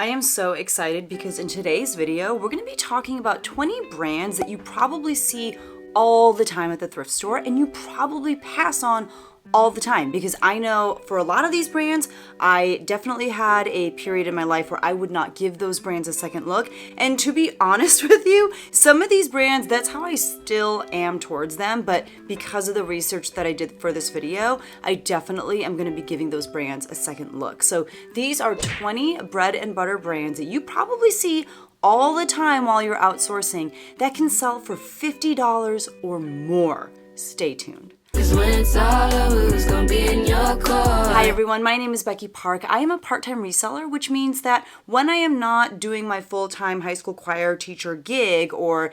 I am so excited because in today's video, we're going to be talking about 20 brands that you probably see all the time at the thrift store and you probably pass on all the time, because I know for a lot of these brands, I definitely had a period in my life where I would not give those brands a second look. And to be honest with you, some of these brands, that's how I still am towards them. But because of the research that I did for this video, I definitely am going to be giving those brands a second look. So these are 20 bread and butter brands that you probably see all the time while you're outsourcing that can sell for $50 or more. Stay tuned. Hi everyone, my name is Becky Park. I am a part-time reseller, which means that when I am not doing my full-time high school choir teacher gig or,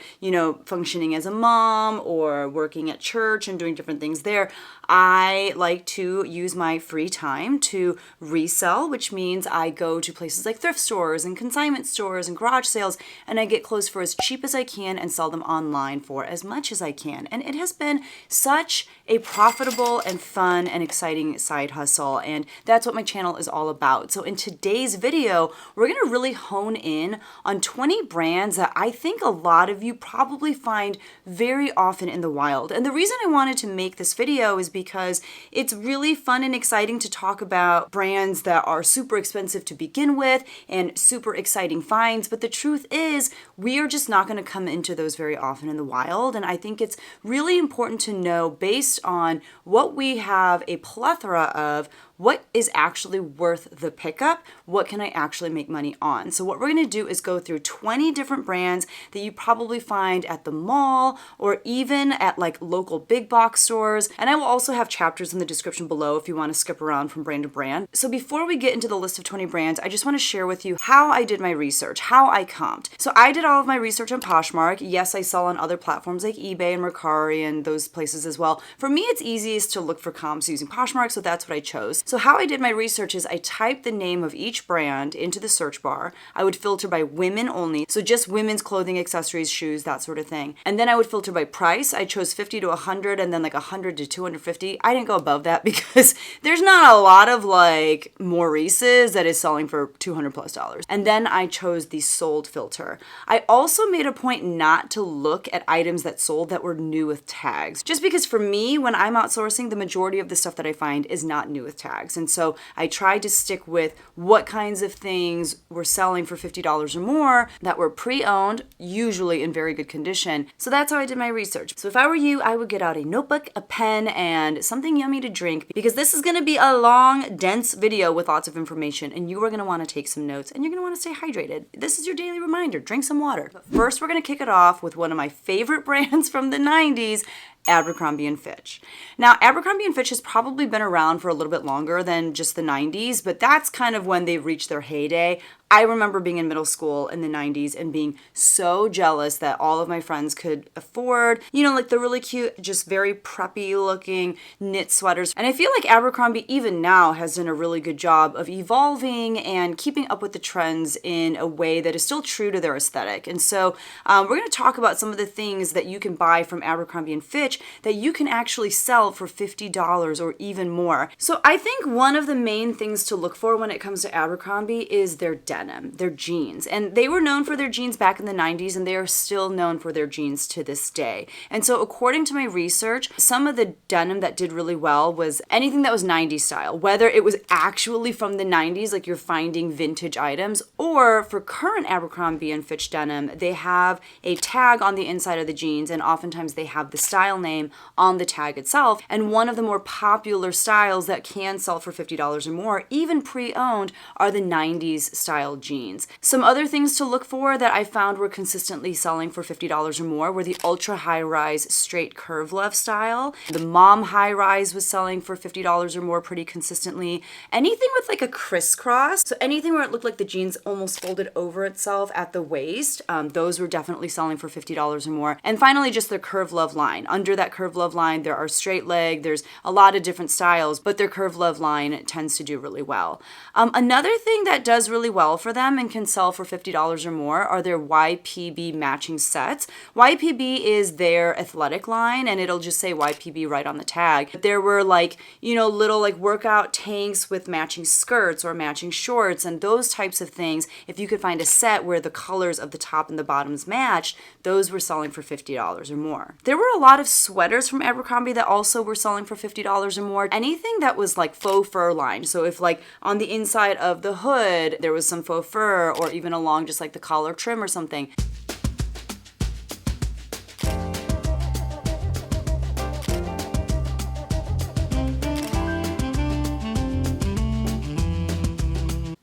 functioning as a mom or working at church and doing different things there, I like to use my free time to resell, which means I go to places like thrift stores and consignment stores and garage sales, and I get clothes for as cheap as I can and sell them online for as much as I can. And it has been such a profitable and fun and exciting side hustle, and that's what my channel is all about. So in today's video, we're going to really hone in on 20 brands that I think a lot of you probably find very often in the wild. And the reason I wanted to make this video is because it's really fun and exciting to talk about brands that are super expensive to begin with and super exciting finds. But the truth is, we are just not going to come into those very often in the wild. And I think it's really important to know, based on what we have a plethora of, what is actually worth the pickup? What can I actually make money on? So what we're going to do is go through 20 different brands that you probably find at the mall or even at like local big box stores. And I will also have chapters in the description below if you want to skip around from brand to brand. So before we get into the list of 20 brands, I just want to share with you how I did my research, how I comped. So I did all of my research on Poshmark. Yes, I sell on other platforms like eBay and Mercari and those places as well. For me, it's easiest to look for comps using Poshmark, so that's what I chose. So how I did my research is I typed the name of each brand into the search bar. I would filter by women only, so just women's clothing, accessories, shoes, that sort of thing. And then I would filter by price. I chose 50 to 100 and then like 100 to 250. I didn't go above that because there's not a lot of like Maurices that is selling for $200+. And then I chose the sold filter. I also made a point not to look at items that sold that were new with tags, just because for me, when I'm outsourcing, the majority of the stuff that I find is not new with tags. And so I tried to stick with what kinds of things were selling for $50 or more that were pre-owned, usually in very good condition. So that's how I did my research. So if I were you, I would get out a notebook, a pen, and something yummy to drink, because this is going to be a long, dense video with lots of information, and you are going to want to take some notes, and you're going to want to stay hydrated. This is your daily reminder. Drink some water. But first, we're going to kick it off with one of my favorite brands from the 90s, Abercrombie Fitch. Now, Abercrombie Fitch has probably been around for a little bit longer than just the 90s, but that's kind of when they reached their heyday. I remember being in middle school in the 90s and being so jealous that all of my friends could afford, like the really cute, just very preppy looking knit sweaters. And I feel like Abercrombie even now has done a really good job of evolving and keeping up with the trends in a way that is still true to their aesthetic. And so we're going to talk about some of the things that you can buy from Abercrombie Fitch that you can actually sell for $50 or even more. So I think one of the main things to look for when it comes to Abercrombie is their denim, their jeans. And they were known for their jeans back in the 90s, and they are still known for their jeans to this day. And so according to my research, some of the denim that did really well was anything that was 90s style, whether it was actually from the 90s, like you're finding vintage items, or for current Abercrombie & Fitch denim, they have a tag on the inside of the jeans, and oftentimes they have the style name on the tag itself. And one of the more popular styles that can sell for $50 or more, even pre-owned, are the 90s style jeans. Some other things to look for that I found were consistently selling for $50 or more were the ultra high-rise straight curve love style. The mom high-rise was selling for $50 or more pretty consistently. Anything with like a crisscross, so anything where it looked like the jeans almost folded over itself at the waist, those were definitely selling for $50 or more. And finally, just the curve love line. Under that curve love line, there are straight leg, there's a lot of different styles, but their curve love line tends to do really well. Another thing that does really well for them and can sell for $50 or more are their YPB matching sets. YPB is their athletic line, and it'll just say YPB right on the tag. There were like, little like workout tanks with matching skirts or matching shorts and those types of things. If you could find a set where the colors of the top and the bottoms matched, those were selling for $50 or more. There were a lot of sweaters from Abercrombie that also were selling for $50 or more. Anything that was like faux fur lined. So if like on the inside of the hood, there was some faux fur, or even along just like the collar trim or something.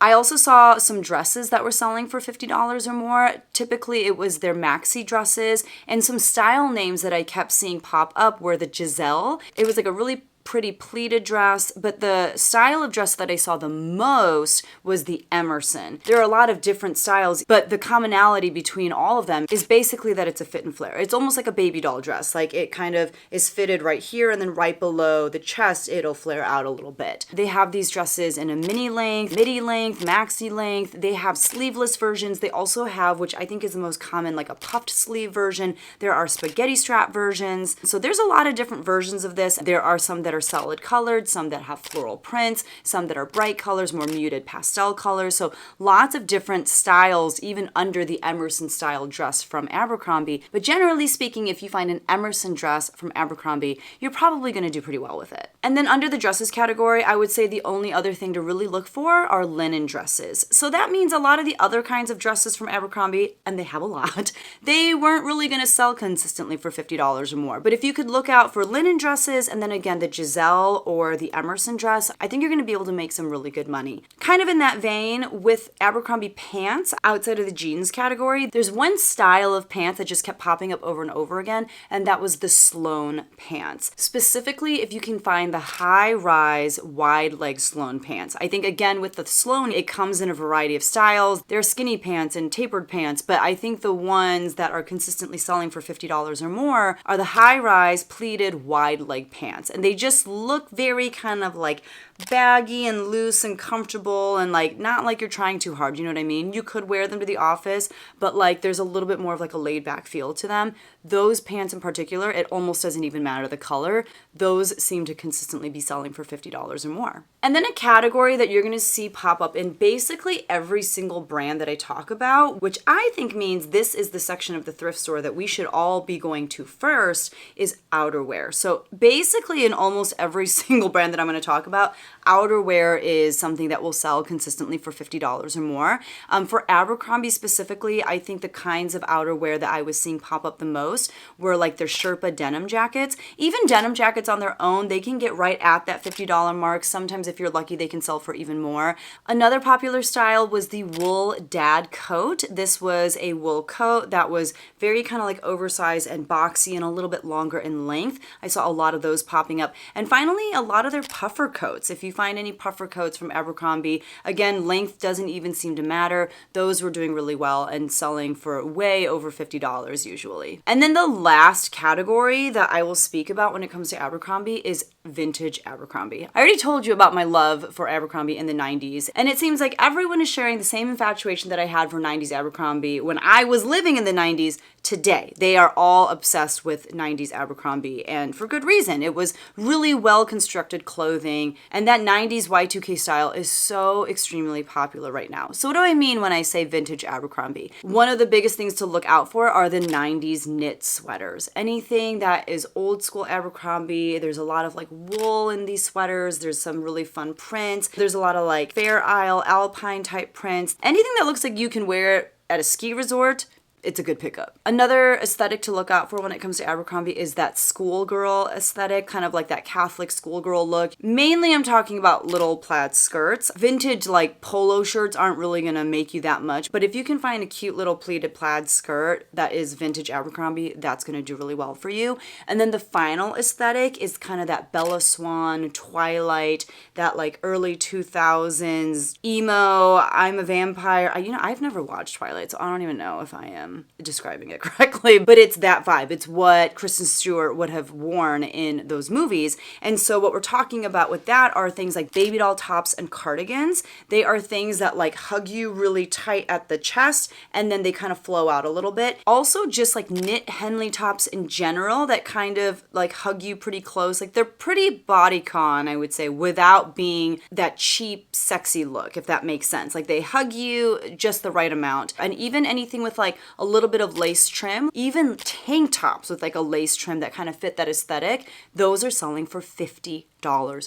I also saw some dresses that were selling for $50 or more. Typically, it was their maxi dresses, and some style names that I kept seeing pop up were the Giselle. It was like a really pretty pleated dress, but the style of dress that I saw the most was the Emerson. There are a lot of different styles, but the commonality between all of them is basically that it's a fit and flare. It's almost like a baby doll dress. Like it kind of is fitted right here, and then right below the chest, it'll flare out a little bit. They have these dresses in a mini length, midi length, maxi length. They have sleeveless versions. They also have, which I think is the most common, like a puffed sleeve version. There are spaghetti strap versions. So there's a lot of different versions of this. There are some that are solid colored, some that have floral prints, some that are bright colors, more muted pastel colors. So lots of different styles, even under the Emerson style dress from Abercrombie. But generally speaking, if you find an Emerson dress from Abercrombie, you're probably going to do pretty well with it. And then under the dresses category, I would say the only other thing to really look for are linen dresses. So that means a lot of the other kinds of dresses from Abercrombie, and they have a lot, they weren't really going to sell consistently for $50 or more. But if you could look out for linen dresses, and then again, the Giselle or the Emerson dress, I think you're going to be able to make some really good money. Kind of in that vein, with Abercrombie pants, outside of the jeans category, there's one style of pants that just kept popping up over and over again, and that was the Sloan pants. Specifically, if you can find the high-rise, wide-leg Sloan pants. I think, again, with the Sloan, it comes in a variety of styles. There are skinny pants and tapered pants, but I think the ones that are consistently selling for $50 or more are the high-rise, pleated, wide-leg pants. And they just look very kind of like baggy and loose and comfortable, and like not like you're trying too hard, you know what I mean? You could wear them to the office, but like there's a little bit more of like a laid back feel to them. Those pants in particular, it almost doesn't even matter the color. Those seem to consistently be selling for $50 or more. And then a category that you're going to see pop up in basically every single brand that I talk about, which I think means this is the section of the thrift store that we should all be going to first, is outerwear. So basically in almost every single brand that I'm going to talk about, outerwear is something that will sell consistently for $50 or more. For Abercrombie specifically, I think the kinds of outerwear that I was seeing pop up the most were like their Sherpa denim jackets. Even denim jackets on their own, they can get right at that $50 mark. Sometimes if you're lucky, they can sell for even more. Another popular style was the wool dad coat. This was a wool coat that was very kind of like oversized and boxy and a little bit longer in length. I saw a lot of those popping up. And finally, a lot of their puffer coats. If you find any puffer coats from Abercrombie, again, length doesn't even seem to matter. Those were doing really well and selling for way over $50 usually. And then the last category that I will speak about when it comes to Abercrombie is vintage Abercrombie. I already told you about my love for Abercrombie in the 90s, and it seems like everyone is sharing the same infatuation that I had for 90s Abercrombie when I was living in the 90s today. They are all obsessed with 90s Abercrombie, and for good reason. It was really well-constructed clothing, and that 90s Y2K style is so extremely popular right now. So what do I mean when I say vintage Abercrombie? One of the biggest things to look out for are the 90s knit sweaters. Anything that is old school Abercrombie, there's a lot of like wool in these sweaters, there's some really fun prints, there's a lot of like Fair Isle, Alpine type prints. Anything that looks like you can wear at a ski resort, it's a good pickup. Another aesthetic to look out for when it comes to Abercrombie is that schoolgirl aesthetic, kind of like that Catholic schoolgirl look. Mainly I'm talking about little plaid skirts. Vintage like polo shirts aren't really gonna make you that much, but if you can find a cute little pleated plaid skirt that is vintage Abercrombie, that's gonna do really well for you. And then the final aesthetic is kind of that Bella Swan, Twilight, that like early 2000s emo, I'm a vampire. I've never watched Twilight, so I don't even know if I am I'm describing it correctly, but it's that vibe. It's what Kristen Stewart would have worn in those movies. And so what we're talking about with that are things like baby doll tops and cardigans. They are things that like hug you really tight at the chest and then they kind of flow out a little bit. Also just like knit Henley tops in general that kind of like hug you pretty close. Like they're pretty bodycon, I would say, without being that cheap, sexy look, if that makes sense. Like they hug you just the right amount. And even anything with like a little bit of lace trim, even tank tops with like a lace trim that kind of fit that aesthetic, those are selling for $50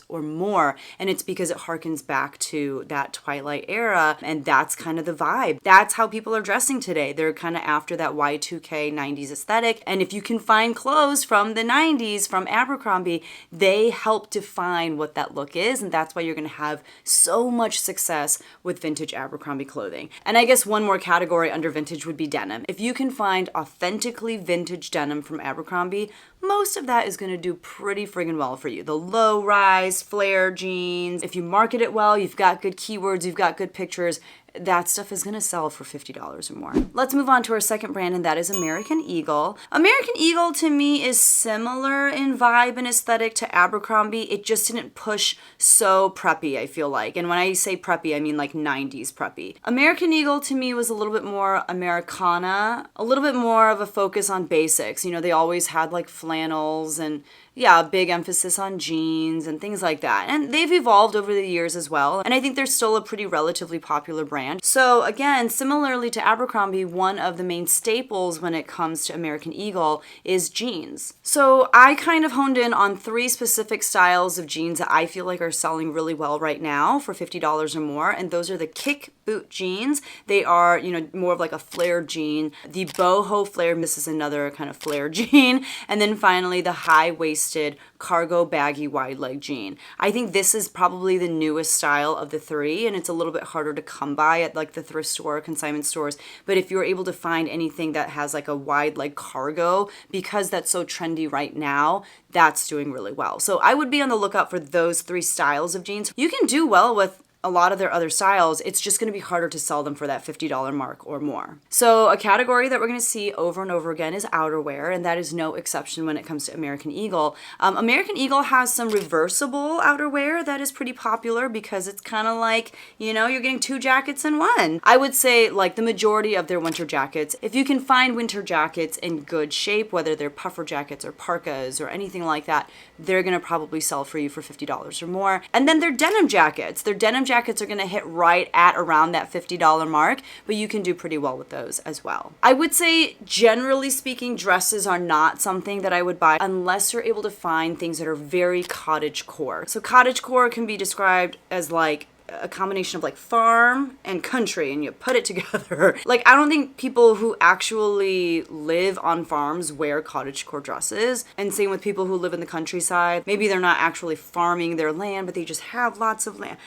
or more. And it's because it harkens back to that Twilight era. And that's kind of the vibe. That's how people are dressing today. They're kind of after that Y2K 90s aesthetic. And if you can find clothes from the 90s, from Abercrombie, they help define what that look is. And that's why you're going to have so much success with vintage Abercrombie clothing. And I guess one more category under vintage would be denim. If you can find authentically vintage denim from Abercrombie, most of that is going to do pretty friggin' well for you. The low rise, flare jeans. If you market it well, you've got good keywords, you've got good pictures, that stuff is going to sell for $50 or more. Let's move on to our second brand, and that is American Eagle. American Eagle to me is similar in vibe and aesthetic to Abercrombie. It just didn't push so preppy, I feel like. And when I say preppy, I mean like 90s preppy. American Eagle to me was a little bit more Americana, a little bit more of a focus on basics. You know, they always had like flannels and yeah, a big emphasis on jeans and things like that. And they've evolved over the years as well. And I think they're still a pretty relatively popular brand. So again, similarly to Abercrombie, one of the main staples when it comes to American Eagle is jeans. So I kind of honed in on 3 specific styles of jeans that I feel like are selling really well right now for $50 or more. And those are the kick boot jeans. They are, you know, more of like a flare jean. The boho flare, this is another kind of flare jean. And then finally the high-waisted cargo baggy wide leg jean. I think this is probably the newest style of the 3, and it's a little bit harder to come by at like the thrift store or consignment stores. But if you're able to find anything that has like a wide leg cargo, because that's so trendy right now, that's doing really well. So I would be on the lookout for those 3 styles of jeans. You can do well with a lot of their other styles. It's just going to be harder to sell them for that $50 mark or more. So a category that we're going to see over and over again is outerwear, and that is no exception when it comes to American Eagle. American Eagle has some reversible outerwear that is pretty popular because it's kind of like, you know, you're getting 2 jackets in one. I would say like the majority of their winter jackets, if you can find winter jackets in good shape, whether they're puffer jackets or parkas or anything like that, they're going to probably sell for you for $50 or more. And then their denim jackets. Their denim jackets are going to hit right at around that $50 mark, but you can do pretty well with those as well. I would say, generally speaking, dresses are not something that I would buy unless you're able to find things that are very cottagecore. So cottagecore can be described as like a combination of like farm and country, and you put it together. Like, I don't think people who actually live on farms wear cottagecore dresses, and same with people who live in the countryside. Maybe they're not actually farming their land, but they just have lots of land.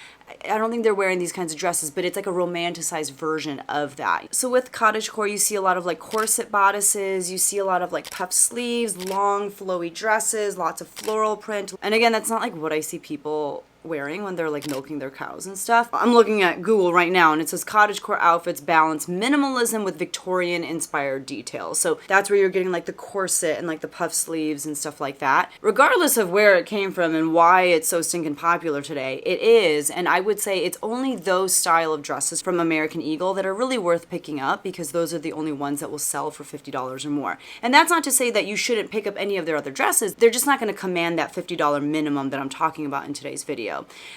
I don't think they're wearing these kinds of dresses, but it's like a romanticized version of that. So with cottagecore, you see a lot of like corset bodices, you see a lot of like puff sleeves, long flowy dresses, lots of floral print. And again, that's not like what I see people wearing when they're like milking their cows and stuff. I'm looking at Google right now and it says cottagecore outfits balance minimalism with Victorian inspired details. So that's where you're getting like the corset and like the puff sleeves and stuff like that. Regardless of where it came from and why it's so stinking popular today, it is, and I would say it's only those style of dresses from American Eagle that are really worth picking up, because those are the only ones that will sell for $50 or more. And that's not to say that you shouldn't pick up any of their other dresses. They're just not going to command that $50 minimum that I'm talking about in today's video.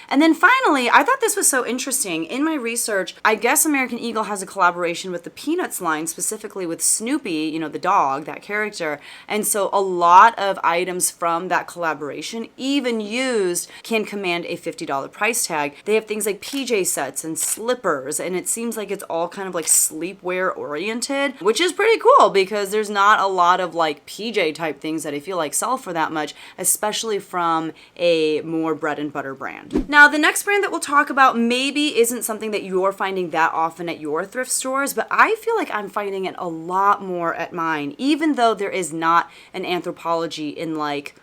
And then finally, I thought this was so interesting. In my research, I guess American Eagle has a collaboration with the Peanuts line, specifically with Snoopy, you know, the dog, that character. And so a lot of items from that collaboration, even used, can command a $50 price tag. They have things like PJ sets and slippers, and it seems like it's all kind of like sleepwear oriented, which is pretty cool because there's not a lot of like PJ type things that I feel like sell for that much, especially from a more bread and butter brand. Now, the next brand that we'll talk about maybe isn't something that you're finding that often at your thrift stores, but I feel like I'm finding it a lot more at mine, even though there is not an Anthropologie in like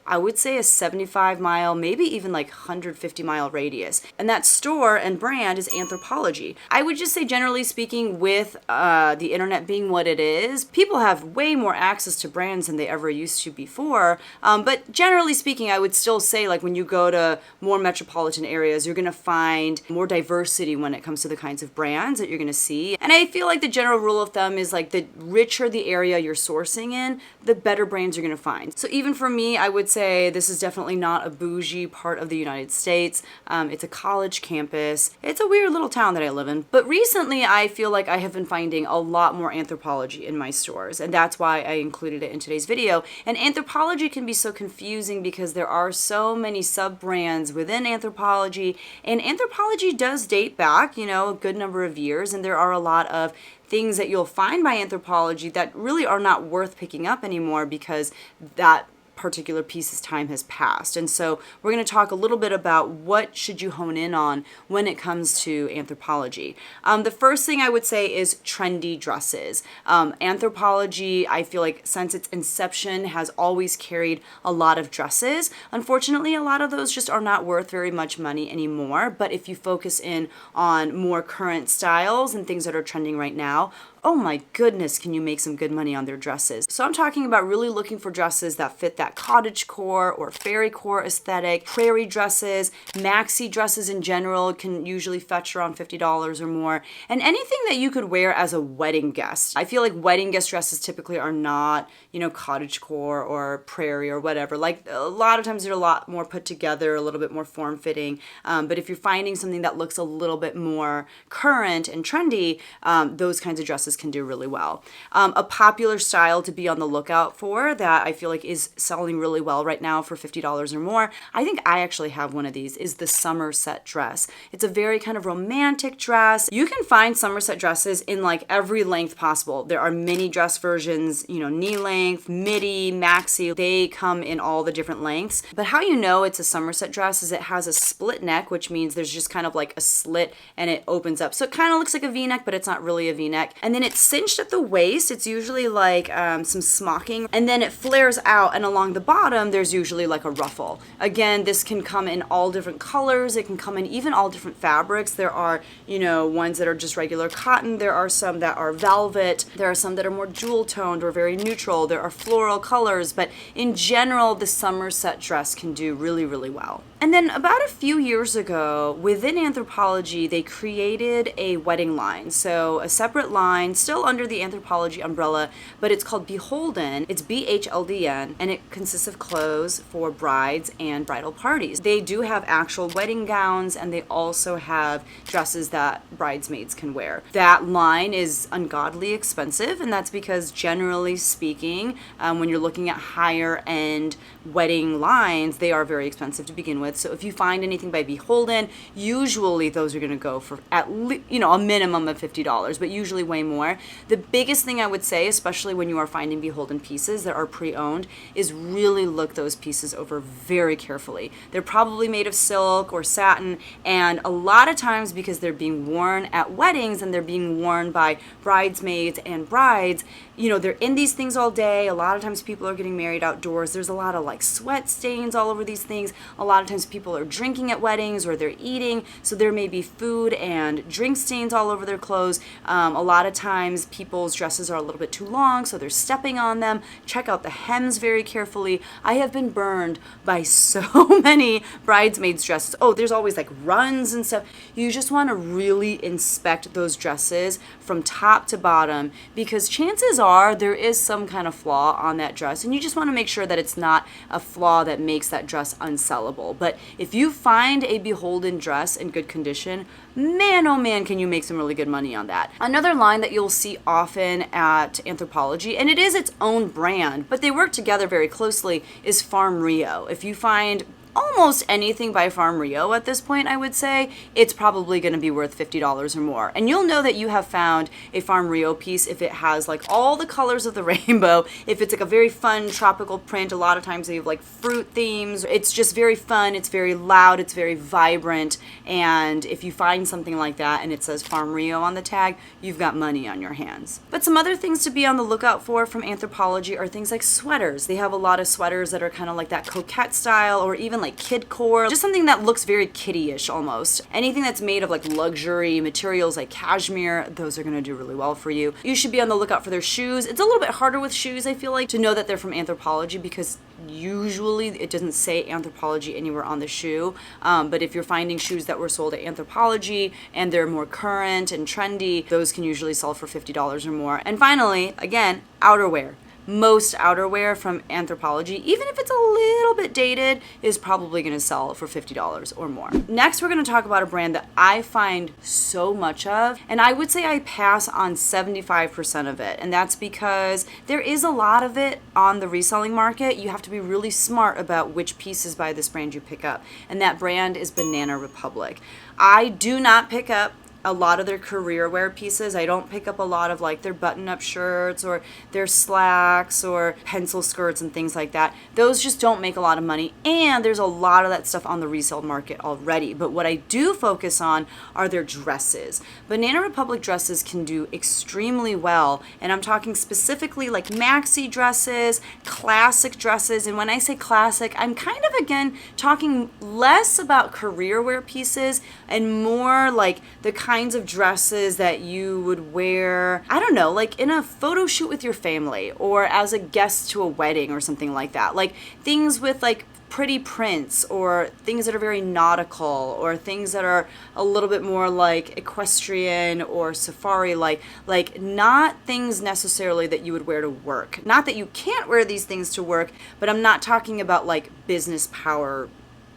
I would say a 75-mile, maybe even like 150-mile radius. And that store and brand is Anthropologie. I would just say, generally speaking, with the internet being what it is, people have way more access to brands than they ever used to before. But generally speaking, I would still say, like, when you go to more metropolitan areas, you're going to find more diversity when it comes to the kinds of brands that you're going to see. And I feel like the general rule of thumb is, like, the richer the area you're sourcing in, the better brands you're going to find. So even for me, I would say this is definitely not a bougie part of the United States. It's a college campus. It's a weird little town that I live in. But recently, I feel like I have been finding a lot more Anthropologie in my stores, and that's why I included it in today's video. And Anthropologie can be so confusing because there are so many sub-brands within Anthropologie, and Anthropologie does date back, you know, a good number of years, and there are a lot of things that you'll find by Anthropologie that really are not worth picking up anymore because that particular piece's time has passed. And so we're going to talk a little bit about what should you hone in on when it comes to Anthropologie. The first thing I would say is trendy dresses. Anthropologie, I feel like since its inception, has always carried a lot of dresses. Unfortunately, a lot of those just are not worth very much money anymore. But if you focus in on more current styles and things that are trending right now, oh my goodness, can you make some good money on their dresses. So I'm talking about really looking for dresses that fit that cottagecore or fairycore aesthetic. Prairie dresses, maxi dresses in general can usually fetch around $50 or more. And anything that you could wear as a wedding guest. I feel like wedding guest dresses typically are not, you know, cottagecore or prairie or whatever. Like, a lot of times they're a lot more put together, a little bit more form-fitting. But if you're finding something that looks a little bit more current and trendy, those kinds of dresses can do really well. A popular style to be on the lookout for that I feel like is selling really well right now for $50 or more, I think I actually have one of these, is the Somerset dress. It's a very kind of romantic dress. You can find Somerset dresses in like every length possible. There are mini dress versions, you know, knee length, midi, maxi. They come in all the different lengths. But how you know it's a Somerset dress is it has a split neck, which means there's just kind of like a slit and it opens up. So it kind of looks like a V-neck, but it's not really a V-neck. And then it's cinched at the waist. It's usually like some smocking, and then it flares out, and along the bottom there's usually like a ruffle. Again, this can come in all different colors. It can come in even all different fabrics. There are, you know, ones that are just regular cotton. There are some that are velvet. There are some that are more jewel toned or very neutral. There are floral colors, but in general, the Somerset dress can do really, really well. And then about a few years ago, within Anthropologie, they created a wedding line. So a separate line, still under the Anthropologie umbrella, but it's called Beholden. It's BHLDN, and it consists of clothes for brides and bridal parties. They do have actual wedding gowns, and they also have dresses that bridesmaids can wear. That line is ungodly expensive, and that's because generally speaking, when you're looking at higher end wedding lines, they are very expensive to begin with. So if you find anything by Beholden, usually those are going to go for at least, you know, a minimum of $50, but usually way more. The biggest thing I would say, especially when you are finding Beholden pieces that are pre-owned, is really look those pieces over very carefully. They're probably made of silk or satin, and a lot of times because they're being worn at weddings and they're being worn by bridesmaids and brides, you know, they're in these things all day. A lot of times people are getting married outdoors. There's a lot of like sweat stains all over these things. A lot of times people are drinking at weddings or they're eating, so there may be food and drink stains all over their clothes. A lot of times people's dresses are a little bit too long, so they're stepping on them. Check out the hems very carefully. I have been burned by so many bridesmaids' dresses. Oh, there's always like runs and stuff. You just want to really inspect those dresses from top to bottom, because chances are there is some kind of flaw on that dress, and you just want to make sure that it's not a flaw that makes that dress unsellable. But if you find a Beholden dress in good condition, man, oh man, can you make some really good money on that. Another line that you'll see often at Anthropologie, and it is its own brand, but they work together very closely, is Farm Rio. If you find almost anything by Farm Rio at this point, I would say, it's probably going to be worth $50 or more. And you'll know that you have found a Farm Rio piece if it has like all the colors of the rainbow, if it's like a very fun tropical print. A lot of times they have like fruit themes. It's just very fun, it's very loud, it's very vibrant, and if you find something like that and it says Farm Rio on the tag, you've got money on your hands. But some other things to be on the lookout for from Anthropologie are things like sweaters. They have a lot of sweaters that are kind of like that coquette style, or even like kidcore, just something that looks very kiddie-ish almost. Anything that's made of like luxury materials like cashmere, those are going to do really well for you. You should be on the lookout for their shoes. It's a little bit harder with shoes, I feel like, to know that they're from Anthropologie because usually it doesn't say Anthropologie anywhere on the shoe. But if you're finding shoes that were sold at Anthropologie and they're more current and trendy, those can usually sell for $50 or more. And finally, again, outerwear. Most outerwear from Anthropologie, even if it's a little bit dated, is probably going to sell for $50 or more. Next, we're going to talk about a brand that I find so much of, and I would say I pass on 75% of it, and that's because there is a lot of it on the reselling market. You have to be really smart about which pieces by this brand you pick up, and that brand is Banana Republic. I do not pick up a lot of their career wear pieces. I don't pick up a lot of like their button-up shirts or their slacks or pencil skirts and things like that. Those just don't make a lot of money, and there's a lot of that stuff on the resale market already. But what I do focus on are their dresses. Banana Republic dresses can do extremely well, and I'm talking specifically like maxi dresses, classic dresses. And when I say classic, I'm kind of again talking less about career wear pieces and more like the kinds of dresses that you would wear, I don't know, like in a photo shoot with your family or as a guest to a wedding or something like that. Like things with like pretty prints, or things that are very nautical, or things that are a little bit more like equestrian or safari, like not things necessarily that you would wear to work. Not that you can't wear these things to work, but I'm not talking about like business power,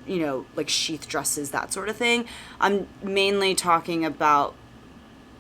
you know, like sheath dresses, that sort of thing. I'm mainly talking about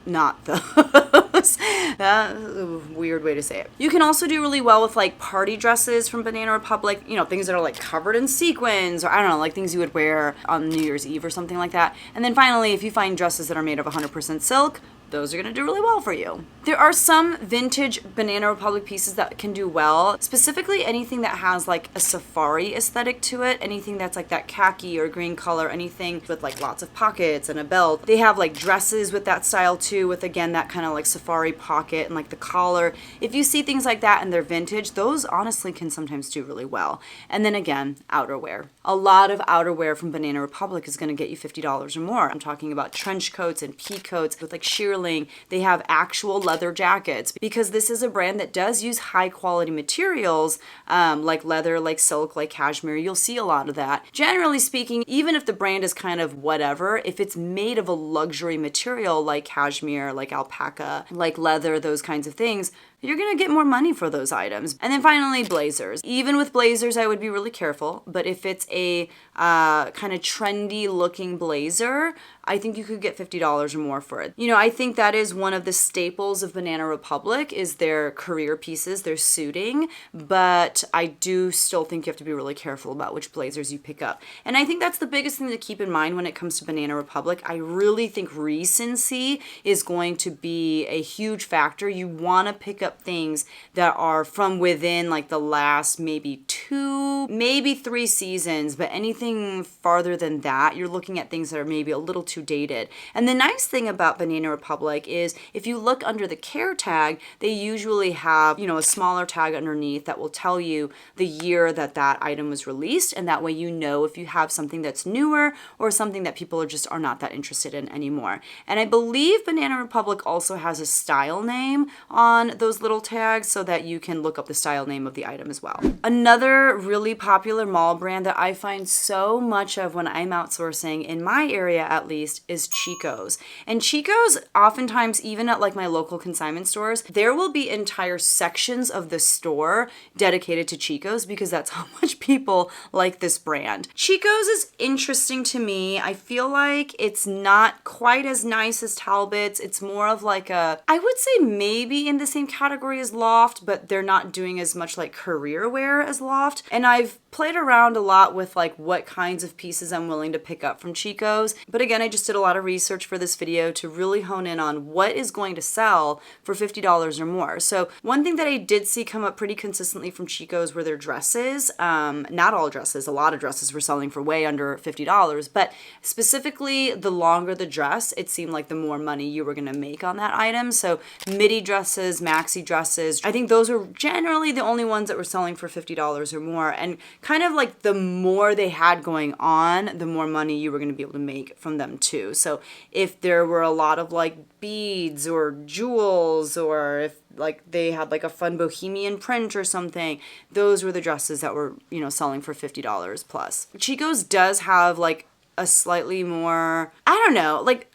not those. That's a weird way to say it. You can also do really well with like party dresses from Banana Republic, you know, things that are like covered in sequins, or I don't know, like things you would wear on New Year's Eve or something like that. And then finally, if you find dresses that are made of 100% silk, those are going to do really well for you. There are some vintage Banana Republic pieces that can do well, specifically anything that has like a safari aesthetic to it, anything that's like that khaki or green color, anything with like lots of pockets and a belt. They have like dresses with that style too, with again that kind of like safari pocket and like the collar. If you see things like that and they're vintage, those honestly can sometimes do really well. And then again, outerwear. A lot of outerwear from Banana Republic is going to get you $50 or more. I'm talking about trench coats and pea coats with like sheer. They have actual leather jackets, because this is a brand that does use high quality materials like leather, like silk, like cashmere. You'll see a lot of that. Generally speaking, even if the brand is kind of whatever, if it's made of a luxury material like cashmere, like alpaca, like leather, those kinds of things, you're going to get more money for those items. And then finally, blazers. Even with blazers, I would be really careful. But if it's a kind of trendy looking blazer, I think you could get $50 or more for it. You know, I think that is one of the staples of Banana Republic is their career pieces, their suiting. But I do still think you have to be really careful about which blazers you pick up. And I think that's the biggest thing to keep in mind when it comes to Banana Republic. I really think recency is going to be a huge factor. You want to pick up things that are from within like the last maybe 2, maybe 3 seasons, but anything farther than that, you're looking at things that are maybe a little too dated. And the nice thing about Banana Republic is if you look under the care tag, they usually have, you know, a smaller tag underneath that will tell you the year that that item was released, and that way you know if you have something that's newer or something that people are not that interested in anymore. And I believe Banana Republic also has a style name on those little tags so that you can look up the style name of the item as well. Another really popular mall brand that I find so much of when I'm outsourcing, in my area at least, is Chico's. And Chico's, oftentimes, even at like my local consignment stores, there will be entire sections of the store dedicated to Chico's because that's how much people like this brand. Chico's is interesting to me. I feel like it's not quite as nice as Talbot's. It's more of like a, I would say maybe in the same category category as loft, but they're not doing as much like career wear as loft. And I've played around a lot with like what kinds of pieces I'm willing to pick up from Chico's. But again, I just did a lot of research for this video to really hone in on what is going to sell for $50 or more. So one thing that I did see come up pretty consistently from Chico's were their dresses. Not all dresses, a lot of dresses were selling for way under $50, but specifically the longer the dress, it seemed like the more money you were going to make on that item. So midi dresses, maxi dresses, I think those are generally the only ones that were selling for $50 or more. And kind of like the more they had going on, the more money you were going to be able to make from them too. So if there were a lot of like beads or jewels, or if like they had like a fun bohemian print or something, those were the dresses that were, you know, selling for $50 plus. Chico's does have like a slightly more, I don't know, like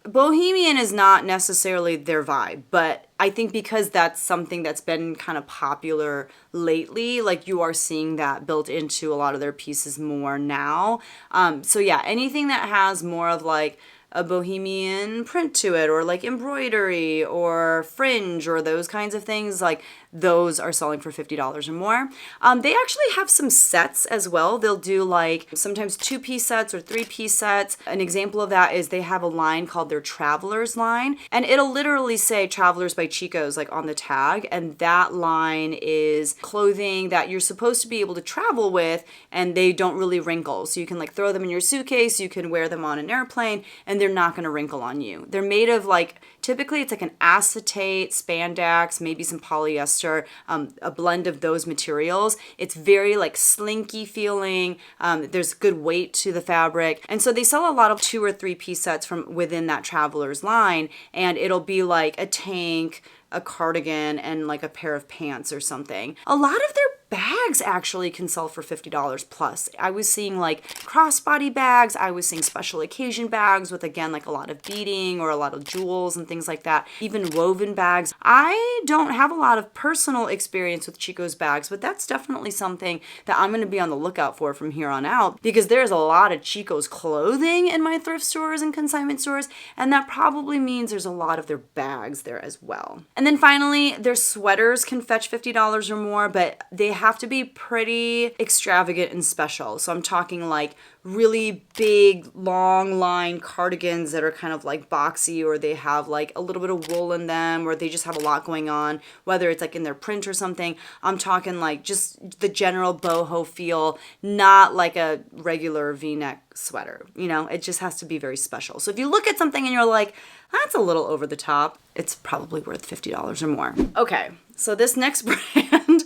bohemian is not necessarily their vibe, but I think because that's something that's been kind of popular lately, like you are seeing that built into a lot of their pieces more now. So yeah, anything that has more of like a bohemian print to it, or like embroidery or fringe or those kinds of things, like those are selling for $50 or more. They actually have some sets as well. They'll do like sometimes 2-piece sets or 3-piece sets. An example of that is they have a line called their Travelers line, and it'll literally say Travelers by Chico's like on the tag, and that line is clothing that you're supposed to be able to travel with, and they don't really wrinkle. So you can like throw them in your suitcase, you can wear them on an airplane, and they're not going to wrinkle on you. They're made of like, typically it's like an acetate, spandex, maybe some polyester, a blend of those materials. It's very like slinky feeling. There's good weight to the fabric. And so they sell a lot of 2 or 3-piece sets from within that Travelers line, and it'll be like a tank, a cardigan, and like a pair of pants or something. A lot of their bags actually can sell for $50 plus. I was seeing like crossbody bags. I was seeing special occasion bags with, again, like a lot of beading or a lot of jewels and things like that. Even woven bags. I don't have a lot of personal experience with Chico's bags, but that's definitely something that I'm going to be on the lookout for from here on out, because there's a lot of Chico's clothing in my thrift stores and consignment stores, and that probably means there's a lot of their bags there as well. And then finally, their sweaters can fetch $50 or more, but they have to be pretty extravagant and special. So I'm talking like really big, long line cardigans that are kind of like boxy, or they have like a little bit of wool in them, or they just have a lot going on, whether it's like in their print or something. I'm talking like just the general boho feel, not like a regular V-neck sweater. You know, it just has to be very special. So if you look at something and you're like, that's a little over the top, it's probably worth $50 or more. Okay, so this next brand,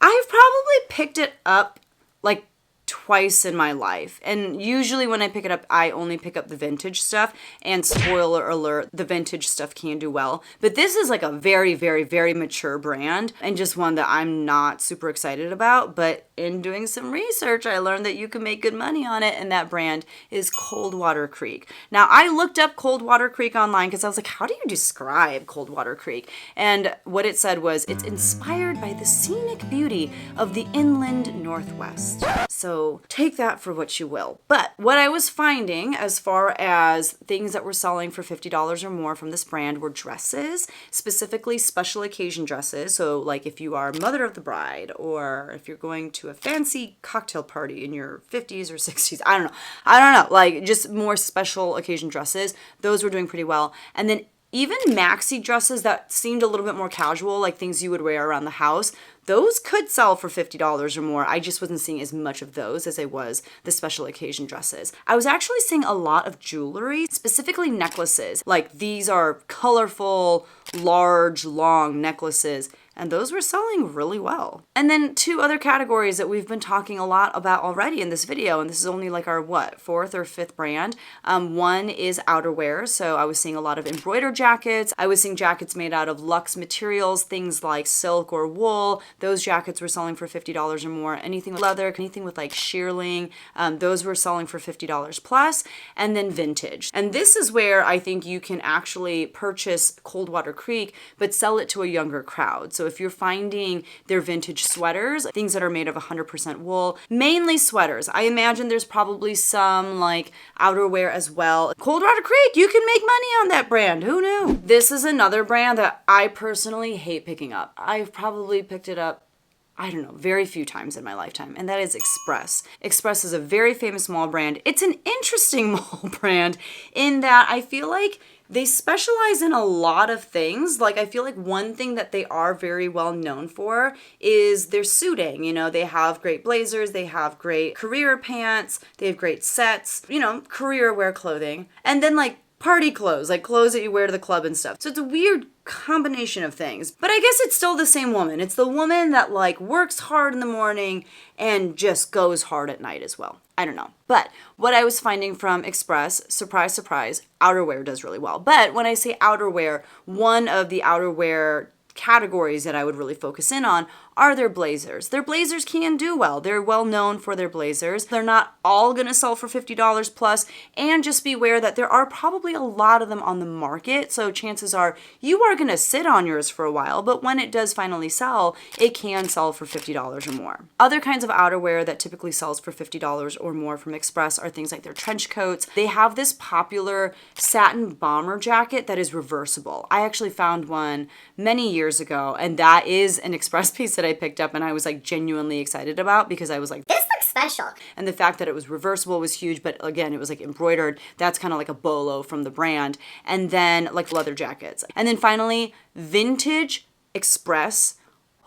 I've probably picked it up like twice in my life. And usually when I pick it up, I only pick up the vintage stuff. And spoiler alert, the vintage stuff can do well. But this is like a very, very, very mature brand, and just one that I'm not super excited about. But in doing some research, I learned that you can make good money on it, and that brand is Coldwater Creek. Now, I looked up Coldwater Creek online because I was like, how do you describe Coldwater Creek? And what it said was, it's inspired by the scenic beauty of the inland Northwest. So take that for what you will. But what I was finding as far as things that were selling for $50 or more from this brand were dresses, specifically special occasion dresses. So like if you are mother of the bride, or if you're going to a fancy cocktail party in your 50s or 60s, I don't know, like just more special occasion dresses. Those were doing pretty well. And then even maxi dresses that seemed a little bit more casual, like things you would wear around the house, those could sell for $50 or more. I just wasn't seeing as much of those as I was the special occasion dresses. I was actually seeing a lot of jewelry, specifically necklaces. Like these are colorful, large, long necklaces, and those were selling really well. And then 2 other categories that we've been talking a lot about already in this video, and this is only like our, 4th or 5th brand. One is outerwear, so I was seeing a lot of embroidered jackets. I was seeing jackets made out of luxe materials, things like silk or wool. Those jackets were selling for $50 or more. Anything with leather, anything with like shearling, those were selling for $50 plus. And then vintage. And this is where I think you can actually purchase Coldwater Creek, but sell it to a younger crowd. So So if you're finding their vintage sweaters, things that are made of 100% wool, mainly sweaters. I imagine there's probably some like outerwear as well. Coldwater Creek, you can make money on that brand. Who knew? This is another brand that I personally hate picking up. I've probably picked it up, I don't know, very few times in my lifetime, and that is Express. Express is a very famous mall brand. It's an interesting mall brand in that I feel like they specialize in a lot of things. Like, I feel like one thing that they are very well known for is their suiting. You know, they have great blazers, they have great career pants, they have great sets, you know, career wear clothing, and then like party clothes, like clothes that you wear to the club and stuff. So it's a weird combination of things. But I guess it's still the same woman. It's the woman that like works hard in the morning and just goes hard at night as well. I don't know. But what I was finding from Express, surprise, surprise, outerwear does really well. But when I say outerwear, one of the outerwear categories that I would really focus in on are their blazers. Their blazers can do well. They're well known for their blazers. They're not all going to sell for $50 plus, and just be aware that there are probably a lot of them on the market. So chances are you are going to sit on yours for a while, but when it does finally sell, it can sell for $50 or more. Other kinds of outerwear that typically sells for $50 or more from Express are things like their trench coats. They have this popular satin bomber jacket that is reversible. I actually found one many years ago, and that is an Express piece that I picked up and I was like genuinely excited about, because I was like, this looks special. And the fact that it was reversible was huge, but again, it was like embroidered. That's kind of like a bolo from the brand. And then like leather jackets. And then finally, vintage Express.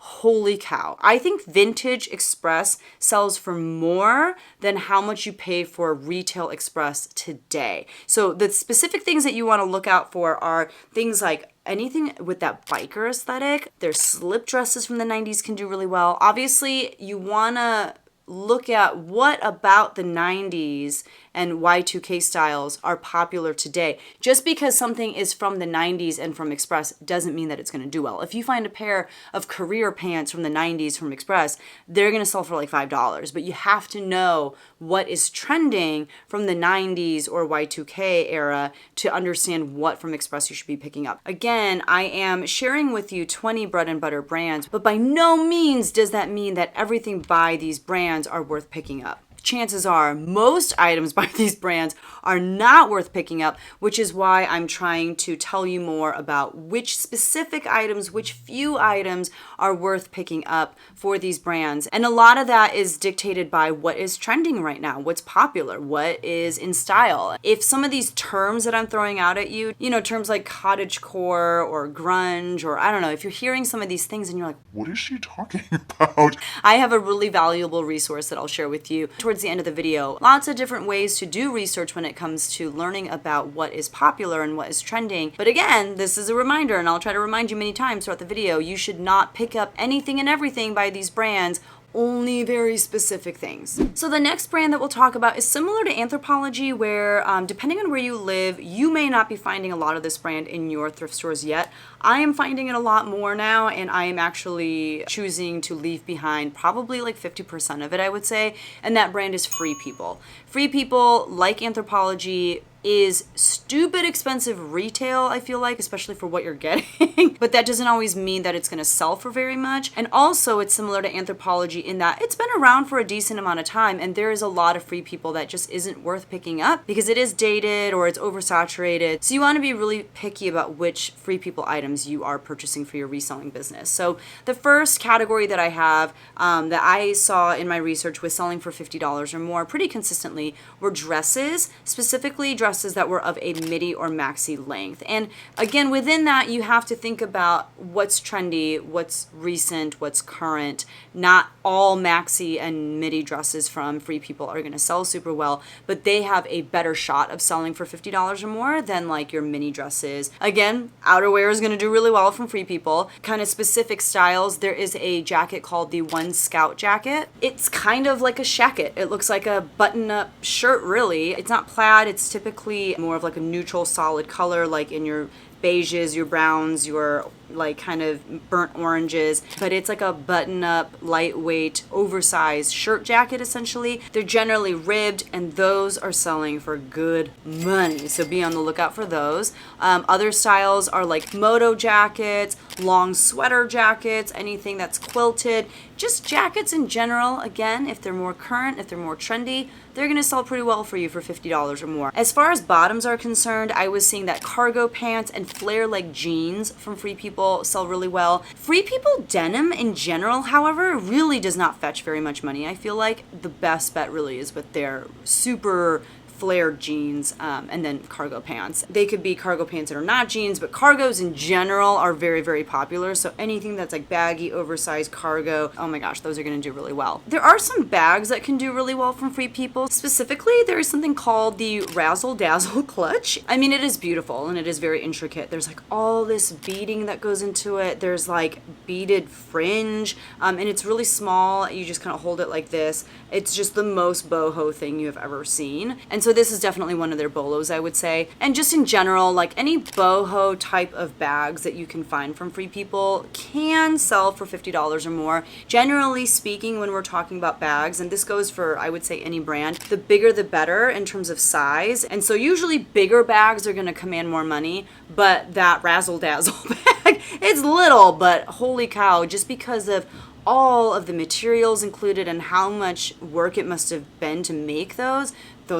Holy cow. I think vintage Express sells for more than how much you pay for retail Express today. So the specific things that you want to look out for are things like anything with that biker aesthetic. Their slip dresses from the 90s can do really well. Obviously, you want to look at what about the 90s and Y2K styles are popular today. Just because something is from the 90s and from Express doesn't mean that it's going to do well. If you find a pair of career pants from the 90s from Express, they're going to sell for like $5. But you have to know what is trending from the 90s or Y2K era to understand what from Express you should be picking up. Again, I am sharing with you 20 bread and butter brands, but by no means does that mean that everything by these brands are worth picking up. Chances are most items by these brands are not worth picking up, which is why I'm trying to tell you more about which specific items, which few items are worth picking up for these brands. And a lot of that is dictated by what is trending right now, what's popular, what is in style. If some of these terms that I'm throwing out at you, you know, terms like cottagecore or grunge, or I don't know, if you're hearing some of these things and you're like, what is she talking about? I have a really valuable resource that I'll share with you towards the end of the video. Lots of different ways to do research when it comes to learning about what is popular and what is trending. But again, this is a reminder, and I'll try to remind you many times throughout the video, you should not pick up anything and everything by these brands, only very specific things. So the next brand that we'll talk about is similar to Anthropologie, where depending on where you live, you may not be finding a lot of this brand in your thrift stores yet. I am finding it a lot more now, and I am actually choosing to leave behind probably like 50% of it, I would say, and that brand is Free People. Free People, like Anthropologie, is stupid expensive retail, I feel like, especially for what you're getting. But that doesn't always mean that it's going to sell for very much. And also, it's similar to Anthropologie in that it's been around for a decent amount of time, and there is a lot of Free People that just isn't worth picking up because it is dated or it's oversaturated. So you want to be really picky about which Free People items you are purchasing for your reselling business. So the first category that I have that I saw in my research was selling for $50 or more pretty consistently were dresses, specifically dresses that were of a midi or maxi length. And again, within that, you have to think about what's trendy, what's recent, what's current. Not all maxi and midi dresses from Free People are going to sell super well, but they have a better shot of selling for $50 or more than like your mini dresses. Again, outerwear is going to do really well from Free People. Kind of specific styles. There is a jacket called the One Scout jacket. It's kind of like a shacket. It looks like a button-up shirt, really. It's not plaid. It's typically more of like a neutral solid color, like in your beiges, your browns, your like kind of burnt oranges, but it's like a button-up, lightweight, oversized shirt jacket essentially. They're generally ribbed, and those are selling for good money, so be on the lookout for those. Other styles are like moto jackets, long sweater jackets, anything that's quilted, just jackets in general. Again, if they're more current, if they're more trendy, they're gonna sell pretty well for you for $50 or more. As far as bottoms are concerned, I was seeing that cargo pants and flare leg jeans from Free People sell really well. Free People denim in general, however, really does not fetch very much money. I feel like the best bet really is with their super flared jeans and then cargo pants. They could be cargo pants that are not jeans, but cargos in general are very, very popular. So anything that's like baggy, oversized cargo, oh my gosh, those are gonna do really well. There are some bags that can do really well from Free People. Specifically, there is something called the Razzle Dazzle Clutch. I mean, it is beautiful and it is very intricate. There's like all this beading that goes into it. There's like beaded fringe and it's really small. You just kind of hold it like this. It's just the most boho thing you have ever seen. And so this is definitely one of their bolos, I would say. And just in general, like any boho type of bags that you can find from Free People can sell for $50 or more. Generally speaking, when we're talking about bags, and this goes for, I would say, any brand, the bigger the better in terms of size. And so usually bigger bags are gonna command more money, but that Razzle Dazzle bag, it's little, but holy cow, just because of all of the materials included and how much work it must have been to make those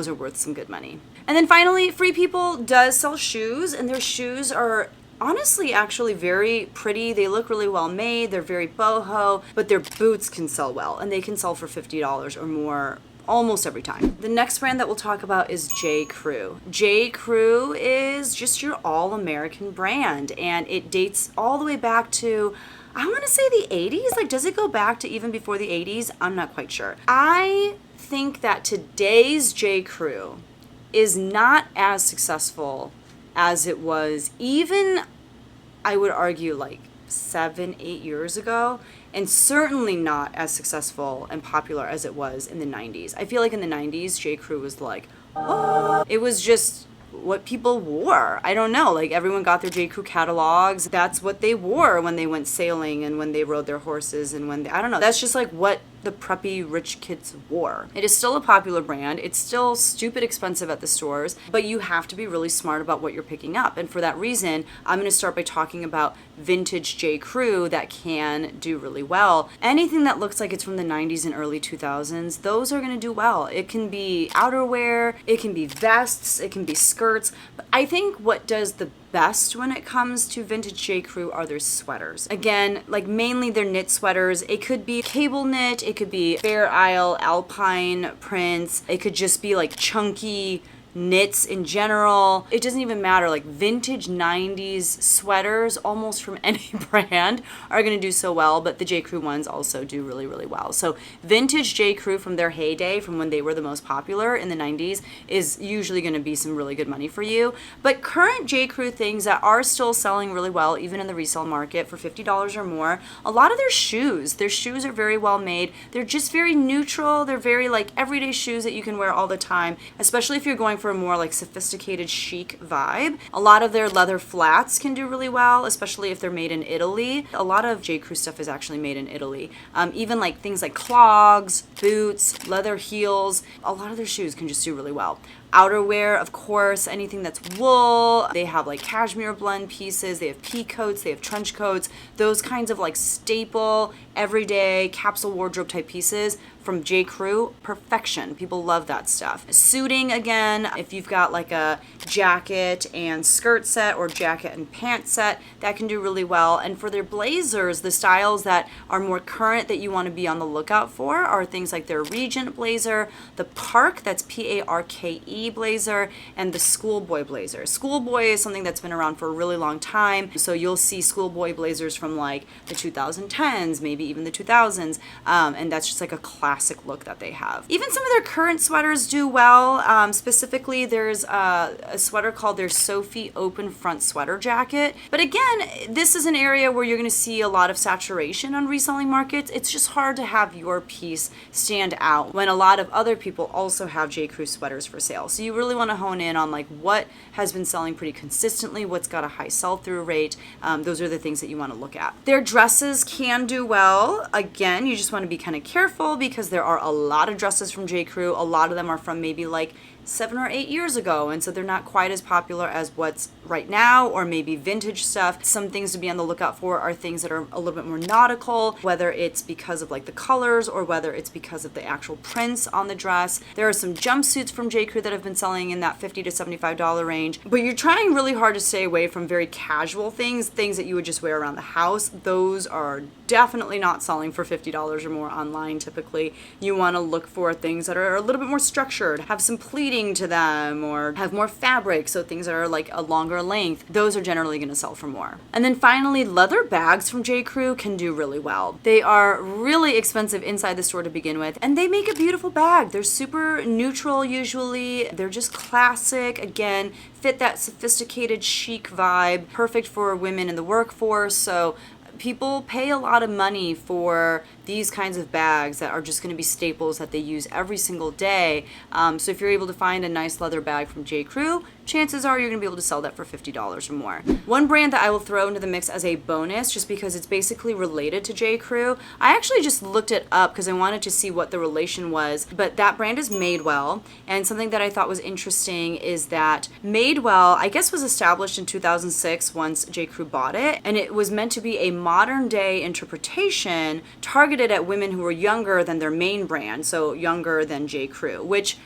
are worth some good money. And then finally, Free People does sell shoes, and their shoes are honestly actually very pretty. They look really well made. They're very boho, but their boots can sell well, and they can sell for $50 or more almost every time. The next brand that we'll talk about is J. Crew. J. Crew is just your all-American brand, and it dates all the way back to, I want to say, the 80s. Like, does it go back to even before the 80s? I'm not quite sure. I think that today's J. Crew is not as successful as it was even, I would argue, like 7-8 years ago, and certainly not as successful and popular as it was in the 90s. I feel like in the 90s, J. Crew was like, oh, it was just what people wore. I don't know, like everyone got their J. Crew catalogs. That's what they wore when they went sailing and when they rode their horses and when they, I don't know, that's just like what the preppy rich kids wore. It is still a popular brand. It's still stupid expensive at the stores, but you have to be really smart about what you're picking up. And for that reason, I'm going to start by talking about vintage J. Crew that can do really well. Anything that looks like it's from the 90s and early 2000s, those are going to do well. It can be outerwear, it can be vests, it can be skirts, but I think what does the best when it comes to vintage J. Crew are their sweaters. Again, like mainly their knit sweaters. It could be cable knit, it could be Fair Isle, alpine prints, it could just be like chunky knits in general. It doesn't even matter. Like vintage 90s sweaters almost from any brand are going to do so well, but the J. Crew ones also do really, really well. So vintage J. Crew from their heyday, from when they were the most popular in the 90s, is usually going to be some really good money for you. But current J. Crew things that are still selling really well, even in the resale market for $50 or more, a lot of their shoes are very well made. They're just very neutral. They're very like everyday shoes that you can wear all the time, especially if you're going for a more like sophisticated chic vibe. A lot of their leather flats can do really well, especially if they're made in Italy. A lot of J. Crew stuff is actually made in Italy. Even like things like clogs, boots, leather heels, a lot of their shoes can just do really well. Outerwear, of course, anything that's wool. They have like cashmere blend pieces. They have pea coats. They have trench coats. Those kinds of like staple, everyday capsule wardrobe type pieces from J. Crew, perfection. People love that stuff. Suiting, again, if you've got like a jacket and skirt set or jacket and pants set, that can do really well. And for their blazers, the styles that are more current that you want to be on the lookout for are things like their Regent blazer, the Park, that's P-A-R-K-E blazer, and the Schoolboy blazer. Schoolboy is something that's been around for a really long time, so you'll see Schoolboy blazers from like the 2010s, maybe even the 2000s, and that's just like a classic look that they have. Even some of their current sweaters do well. Specifically, there's a sweater called their Sophie open front sweater jacket. But again, this is an area where you're going to see a lot of saturation on reselling markets. It's just hard to have your piece stand out when a lot of other people also have J. Crew sweaters for sale. So you really want to hone in on like what has been selling pretty consistently, what's got a high sell-through rate. Those are the things that you want to look at. Their dresses can do well. Again, you just want to be kind of careful because there are a lot of dresses from J. Crew. A lot of them are from maybe like 7 or 8 years ago, and so they're not quite as popular as what's right now, or maybe vintage stuff. Some things to be on the lookout for are things that are a little bit more nautical, whether it's because of like the colors or whether it's because of the actual prints on the dress. There are some jumpsuits from J. Crew that have been selling in that $50 to $75 range, but you're trying really hard to stay away from very casual things that you would just wear around the house. Those are definitely not selling for $50 or more online typically. You want to look for things that are a little bit more structured, have some pleating to them, or have more fabric, so things that are like a longer length. Those are generally going to sell for more. And then finally, leather bags from J. Crew can do really well. They are really expensive inside the store to begin with, and they make a beautiful bag. They're super neutral usually. They're just classic. Again, fit that sophisticated chic vibe, perfect for women in the workforce. So people pay a lot of money for these kinds of bags that are just going to be staples that they use every single day. So if you're able to find a nice leather bag from J. Crew, chances are you're going to be able to sell that for $50 or more. One brand that I will throw into the mix as a bonus, just because it's basically related to J. Crew, I actually just looked it up because I wanted to see what the relation was, but that brand is Madewell, and something that I thought was interesting is that Madewell, I guess, was established in 2006 once J. Crew bought it, and it was meant to be a modern day interpretation targeted at women who were younger than their main brand, so younger than J. Crew, which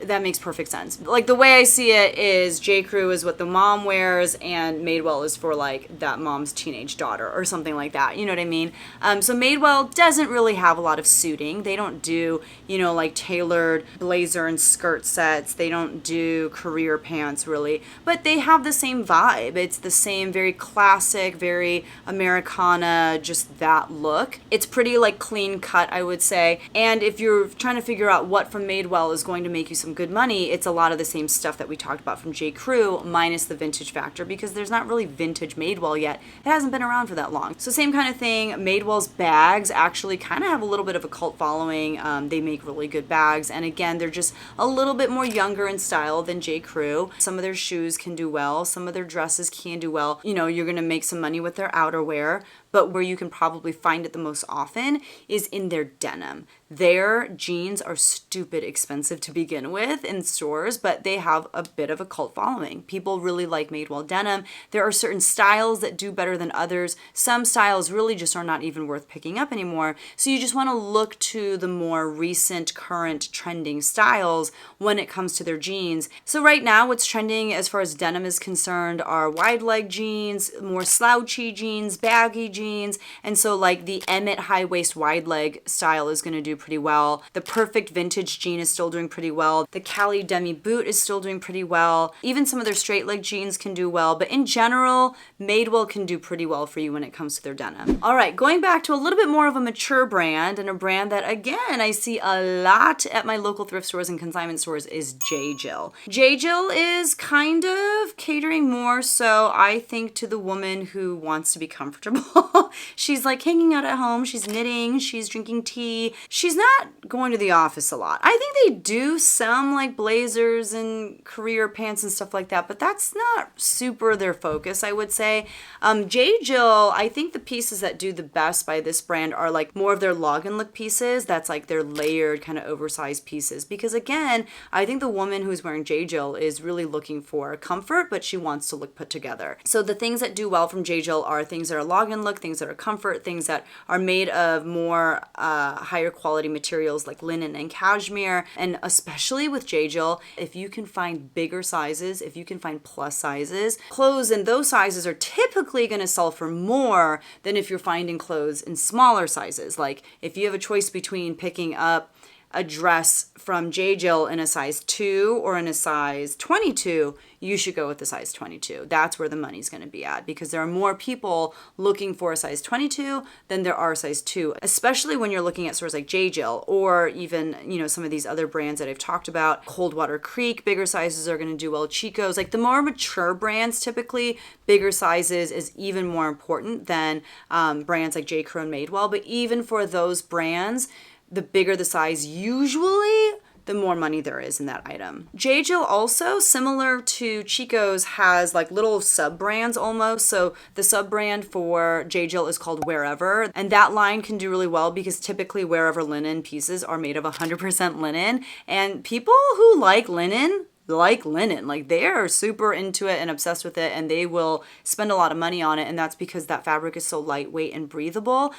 that makes perfect sense. Like, the way I see it is J. Crew is what the mom wears and Madewell is for like that mom's teenage daughter or something like that. You know what I mean? So Madewell doesn't really have a lot of suiting. They don't do, like tailored blazer and skirt sets. They don't do career pants really, but they have the same vibe. It's the same very classic, very Americana, just that look. It's pretty like clean cut, I would say. And if you're trying to figure out what from Madewell is going to make you some good money, it's a lot of the same stuff that we talked about from J. Crew minus the vintage factor, because there's not really vintage Madewell yet. It hasn't been around for that long. So same kind of thing. Madewell's bags actually kind of have a little bit of a cult following. They make really good bags, and again, they're just a little bit more younger in style than J. Crew. Some of their shoes can do well. Some of their dresses can do well. You're going to make some money with their outerwear, but where you can probably find it the most often is in their denim. Their jeans are stupid expensive to begin with in stores, but they have a bit of a cult following. People really like Madewell denim. There are certain styles that do better than others. Some styles really just are not even worth picking up anymore. So you just want to look to the more recent, current, trending styles when it comes to their jeans. So right now, what's trending as far as denim is concerned are wide leg jeans, more slouchy jeans, baggy jeans, and so like the Emmett high waist wide leg style is going to do pretty well. The perfect vintage jean is still doing pretty well. The Cali demi boot is still doing pretty well. Even some of their straight leg jeans can do well, but in general, Madewell can do pretty well for you when it comes to their denim. All right, going back to a little bit more of a mature brand, and a brand that again I see a lot at my local thrift stores and consignment stores is J. Jill. J. Jill is kind of catering more so, I think, to the woman who wants to be comfortable. She's like hanging out at home, she's knitting, she's drinking tea. She's not going to the office a lot. I think they do some like blazers and career pants and stuff like that, but that's not super their focus, I would say. J. Jill, I think the pieces that do the best by this brand are like more of their log and look pieces. That's like their layered kind of oversized pieces, because again, I think the woman who's wearing J. Jill is really looking for comfort, but she wants to look put together. So the things that do well from J. Jill are things that are log and look, things that are comfort, things that are made of more higher quality materials like linen and cashmere. And especially with J. Jill, if you can find bigger sizes, if you can find plus sizes, clothes in those sizes are typically going to sell for more than if you're finding clothes in smaller sizes. Like if you have a choice between picking up a dress from J. Jill in a size 2 or in a size 22, you should go with the size 22. That's where the money's going to be at, because there are more people looking for a size 22 than there are size 2, especially when you're looking at stores like J. Jill or even, some of these other brands that I've talked about. Coldwater Creek, bigger sizes are going to do well. Chico's, like the more mature brands, typically bigger sizes is even more important than brands like J. Crew and Madewell. But even for those brands, the bigger the size, usually the more money there is in that item. J. Jill also, similar to Chico's, has like little sub-brands almost. So the sub-brand for J. Jill is called Wherever, and that line can do really well because typically Wherever linen pieces are made of 100% linen, and people who like linen, like they are super into it and obsessed with it, and they will spend a lot of money on it, and that's because that fabric is so lightweight and breathable.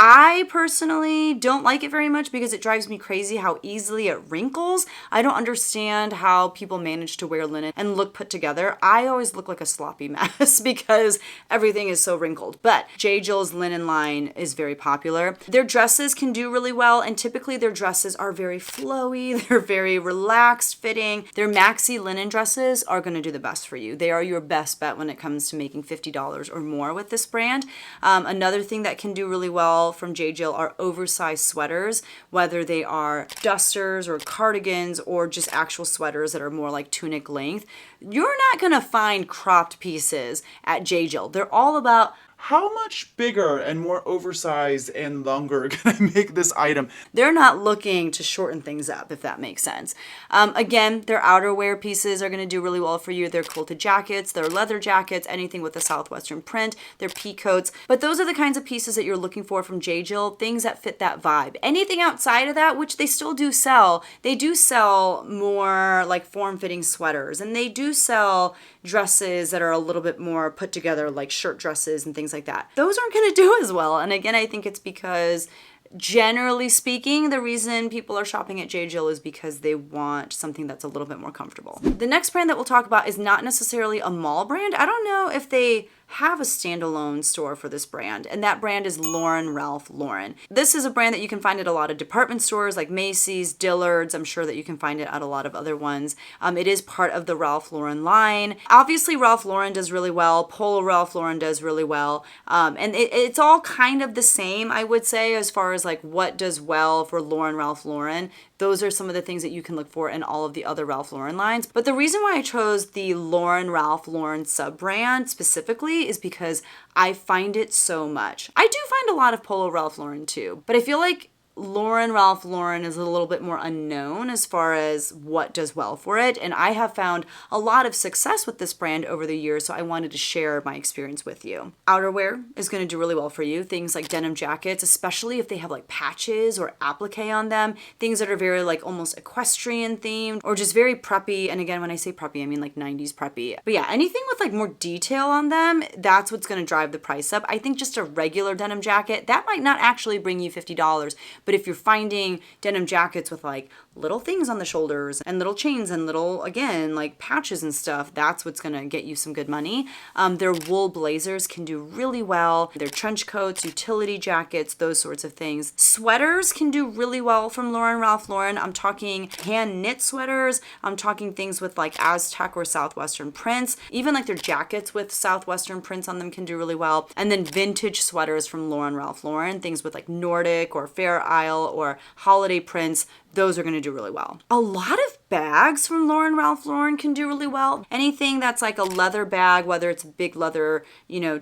I personally don't like it very much because it drives me crazy how easily it wrinkles. I don't understand how people manage to wear linen and look put together. I always look like a sloppy mess because everything is so wrinkled. But J. Jill's linen line is very popular. Their dresses can do really well, and typically their dresses are very flowy. They're very relaxed fitting. Their maxi linen dresses are going to do the best for you. They are your best bet when it comes to making $50 or more with this brand. Another thing that can do really well from J. Jill are oversized sweaters, whether they are dusters or cardigans or just actual sweaters that are more like tunic length. You're not gonna find cropped pieces at J. Jill. They're all about how much bigger and more oversized and longer can I make this item? They're not looking to shorten things up, if that makes sense. Again, their outerwear pieces are going to do really well for you. Their quilted jackets, their leather jackets, anything with a southwestern print, their pea coats. But those are the kinds of pieces that you're looking for from J. Jill, things that fit that vibe. Anything outside of that, which they still do sell, they do sell more like form-fitting sweaters, and they do sell dresses that are a little bit more put together, like shirt dresses and things like that. Those aren't going to do as well. And again, I think it's because generally speaking, the reason people are shopping at J. Jill is because they want something that's a little bit more comfortable. The next brand that we'll talk about is not necessarily a mall brand. I don't know if they have a standalone store for this brand, and that brand is Lauren Ralph Lauren. This is a brand that you can find at a lot of department stores like Macy's, Dillard's. I'm sure that you can find it at a lot of other ones. It is part of the Ralph Lauren line. Obviously, Ralph Lauren does really well. Polo Ralph Lauren does really well. And it's all kind of the same, I would say, as far as like what does well for Lauren Ralph Lauren. Those are some of the things that you can look for in all of the other Ralph Lauren lines. But the reason why I chose the Lauren Ralph Lauren sub-brand specifically is because I find it so much. I do find a lot of Polo Ralph Lauren too, but I feel like Lauren Ralph Lauren is a little bit more unknown as far as what does well for it, and I have found a lot of success with this brand over the years, so I wanted to share my experience with you. Outerwear is going to do really well for you. Things like denim jackets, especially if they have like patches or applique on them, things that are very like almost equestrian themed or just very preppy. And again, when I say preppy, I mean like 90s preppy. But yeah, anything with like more detail on them, that's what's going to drive the price up. I think just a regular denim jacket, that might not actually bring you $50, but if you're finding denim jackets with like little things on the shoulders and little chains and little, again, like patches and stuff, that's what's gonna get you some good money. Their wool blazers can do really well. Their trench coats, utility jackets, those sorts of things. Sweaters can do really well from Lauren Ralph Lauren. I'm talking hand knit sweaters. I'm talking things with like Aztec or Southwestern prints. Even like their jackets with Southwestern prints on them can do really well. And then vintage sweaters from Lauren Ralph Lauren, things with like Nordic or Fair Isle or holiday prints, those are going to do really well. A lot of bags from Lauren Ralph Lauren can do really well. Anything that's like a leather bag, whether it's a big leather,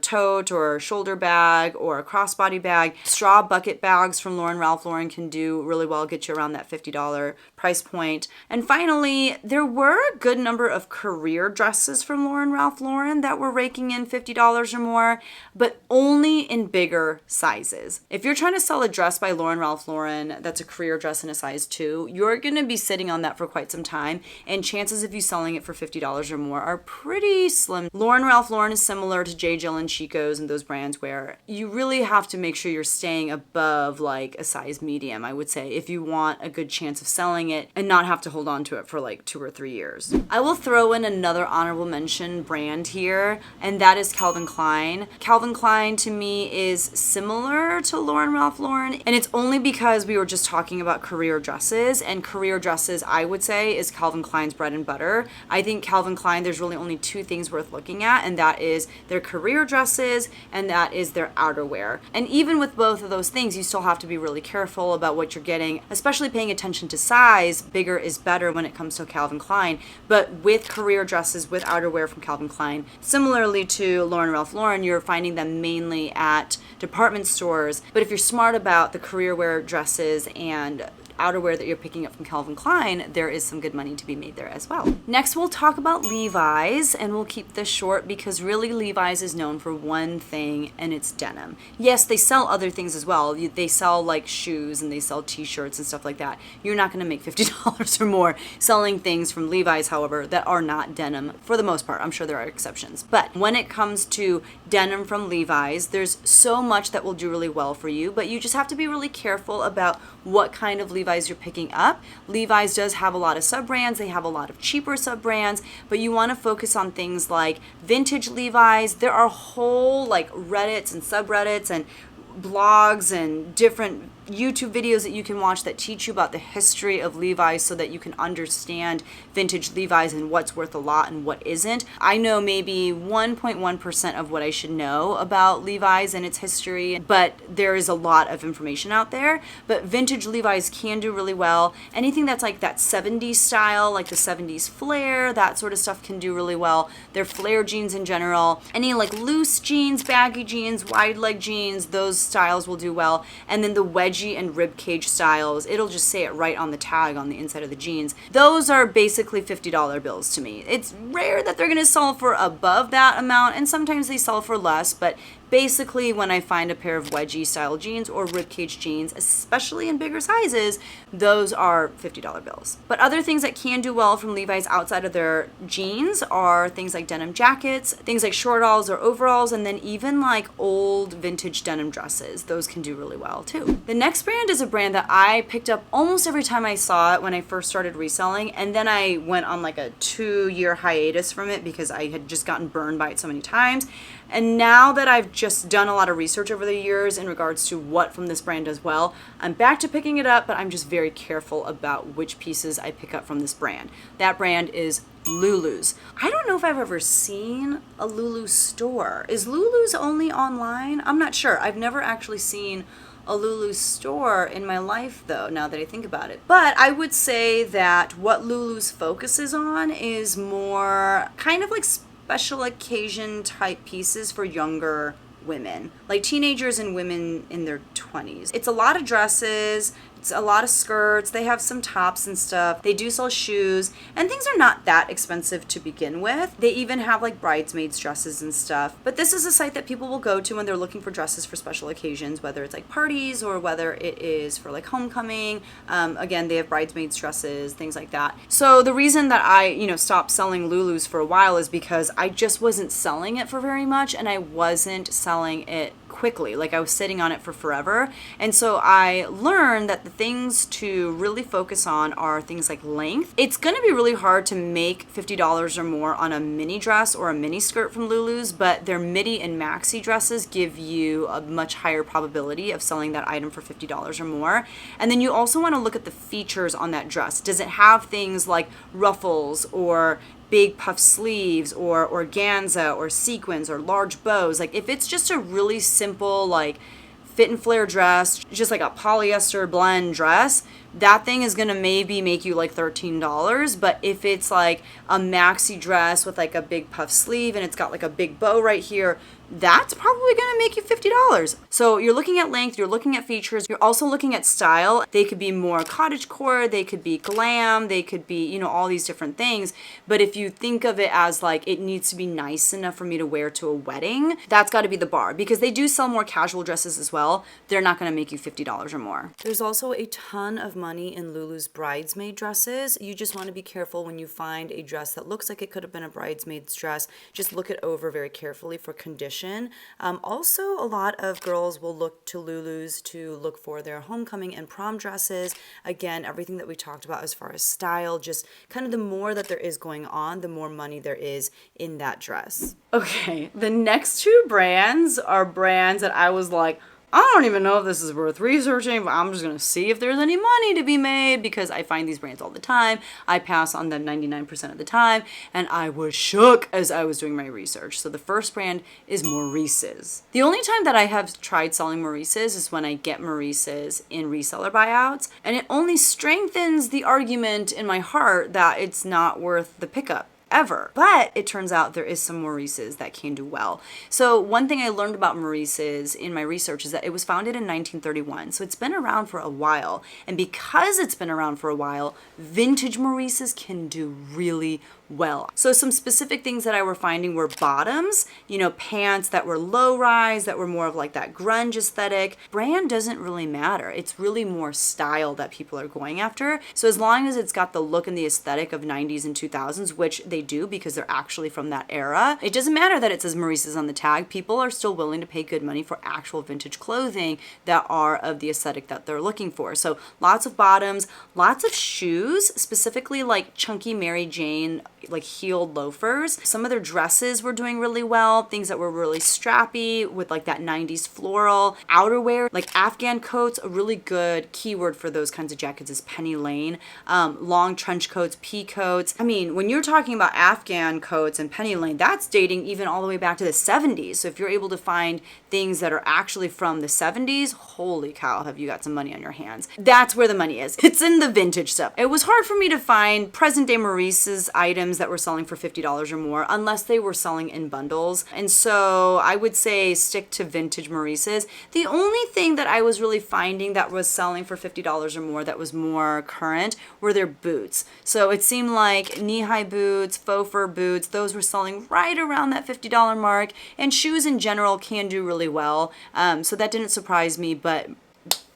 tote or shoulder bag or a crossbody bag. Straw bucket bags from Lauren Ralph Lauren can do really well, get you around that $50 price point. And finally, there were a good number of career dresses from Lauren Ralph Lauren that were raking in $50 or more, but only in bigger sizes. If you're trying to sell a dress by Lauren Ralph Lauren that's a career dress in a size 2, you're going to be sitting on that for quite some time, and chances of you selling it for $50 or more are pretty slim. Lauren Ralph Lauren is similar to J. Jill and Chico's and those brands where you really have to make sure you're staying above like a size medium, I would say, if you want a good chance of selling it and not have to hold on to it for like 2 or 3 years. I will throw in another honorable mention brand here, and that is Calvin Klein. Calvin Klein to me is similar to Lauren Ralph Lauren, and it's only because we were just talking about career dresses, and career dresses, I would say, is Calvin Klein's bread and butter. I think Calvin Klein, there's really only 2 things worth looking at, and that is their career dresses and that is their outerwear. And even with both of those things, you still have to be really careful about what you're getting, especially paying attention to size. Bigger is better when it comes to Calvin Klein. But with career dresses, with outerwear from Calvin Klein, similarly to Lauren Ralph Lauren, you're finding them mainly at department stores. But if you're smart about the career wear dresses and outerwear that you're picking up from Calvin Klein, there is some good money to be made there as well. Next, we'll talk about Levi's, and we'll keep this short because really Levi's is known for one thing, and it's denim. Yes, they sell other things as well. They sell like shoes and they sell t-shirts and stuff like that. You're not going to make $50 or more selling things from Levi's, however, that are not denim for the most part. I'm sure there are exceptions. But when it comes to denim from Levi's, there's so much that will do really well for you, but you just have to be really careful about what kind of Levi's you're picking up. Levi's does have a lot of sub-brands. They have a lot of cheaper sub-brands, but you want to focus on things like vintage Levi's. There are whole like Reddits and subreddits and blogs and different YouTube videos that you can watch that teach you about the history of Levi's so that you can understand vintage Levi's and what's worth a lot and what isn't. I know maybe 1.1% of what I should know about Levi's and its history, but there is a lot of information out there. But vintage Levi's can do really well. Anything that's like that 70s style, like the 70s flare, that sort of stuff can do really well. Their flare jeans in general, any like loose jeans, baggy jeans, wide leg jeans, those styles will do well. And then the wedgie and rib cage styles, it'll just say it right on the tag on the inside of the jeans. Those are basically $50 bills to me. It's rare that they're going to sell for above that amount, and sometimes they sell for less, but basically when I find a pair of wedgie style jeans or ribcage jeans, especially in bigger sizes, those are $50 bills. But other things that can do well from Levi's outside of their jeans are things like denim jackets, things like shortalls or overalls, and then even like old vintage denim dresses. Those can do really well too. The next brand is a brand that I picked up almost every time I saw it when I first started reselling, and then I went on like a 2-year hiatus from it because I had just gotten burned by it so many times. And now that I've just done a lot of research over the years in regards to what from this brand does well, I'm back to picking it up, but I'm just very careful about which pieces I pick up from this brand. That brand is Lulu's. I don't know if I've ever seen a Lulu store. Is Lulu's only online? I'm not sure. I've never actually seen a Lulu store in my life though, now that I think about it. But I would say that what Lulu's focuses on is more kind of like special occasion type pieces for younger women, like teenagers and women in their 20s. It's a lot of dresses, it's a lot of skirts, they have some tops and stuff. They do sell shoes, and things are not that expensive to begin with. They even have like bridesmaids dresses and stuff. But this is a site that people will go to when they're looking for dresses for special occasions, whether it's like parties or whether it is for like homecoming. Again, they have bridesmaids dresses, things like that. So the reason that I, stopped selling Lulu's for a while is because I just wasn't selling it for very much, and I wasn't selling it quickly. Like I was sitting on it for forever. And so I learned that the things to really focus on are things like length. It's going to be really hard to make $50 or more on a mini dress or a mini skirt from Lulu's, but their midi and maxi dresses give you a much higher probability of selling that item for $50 or more. And then you also want to look at the features on that dress. Does it have things like ruffles or big puff sleeves or organza or sequins or large bows? Like if it's just a really simple like fit and flare dress, just like a polyester blend dress, that thing is gonna maybe make you like $13. But if it's like a maxi dress with like a big puff sleeve and it's got like a big bow right here, that's probably gonna make you $50. So you're looking at length, you're looking at features, you're also looking at style. They could be more cottagecore, they could be glam, they could be, all these different things. But if you think of it as like, it needs to be nice enough for me to wear to a wedding, that's gotta be the bar, because they do sell more casual dresses as well. They're not gonna make you $50 or more. There's also a ton of money in Lulu's bridesmaid dresses. You just wanna be careful when you find a dress that looks like it could have been a bridesmaid's dress. Just look it over very carefully for condition. Also, a lot of girls will look to Lulu's to look for their homecoming and prom dresses. Again, everything that we talked about as far as style, just kind of the more that there is going on, the more money there is in that dress. Okay, the next two brands are brands that I was like, I don't even know if this is worth researching, but I'm just going to see if there's any money to be made because I find these brands all the time. I pass on them 99% of the time, and I was shook as I was doing my research. So the first brand is Maurices. The only time that I have tried selling Maurices is when I get Maurices in reseller buyouts, and it only strengthens the argument in my heart that it's not worth the pickup. ever. But it turns out there is some Maurices that can do well. So one thing I learned about Maurices in my research is that it was founded in 1931. So it's been around for a while. And because it's been around for a while, vintage Maurices can do really well. So some specific things that I were finding were bottoms, pants that were low rise, that were more of like that grunge aesthetic. Brand doesn't really matter. It's really more style that people are going after. So as long as it's got the look and the aesthetic of 90s and 2000s, which they do because they're actually from that era, it doesn't matter that it says Maurices on the tag. People are still willing to pay good money for actual vintage clothing that are of the aesthetic that they're looking for. So lots of bottoms, lots of shoes, specifically like chunky Mary Jane, like heeled loafers. Some of their dresses were doing really well, things that were really strappy with like that 90s floral. Outerwear, like Afghan coats, a really good keyword for those kinds of jackets is penny lane. Long trench coats, pea coats. I mean, when you're talking about Afghan coats and penny lane, that's dating even all the way back to the 70s. So if you're able to find things that are actually from the 70s, holy cow, have you got some money on your hands. That's where the money is. It's in the vintage stuff. It was hard for me to find present day Maurices items that were selling for $50 or more unless they were selling in bundles. And so I would say stick to vintage Maurices. The only thing that I was really finding that was selling for $50 or more that was more current were their boots. So it seemed like knee-high boots, faux fur boots, those were selling right around that $50 mark. And shoes in general can do really well. So that didn't surprise me, but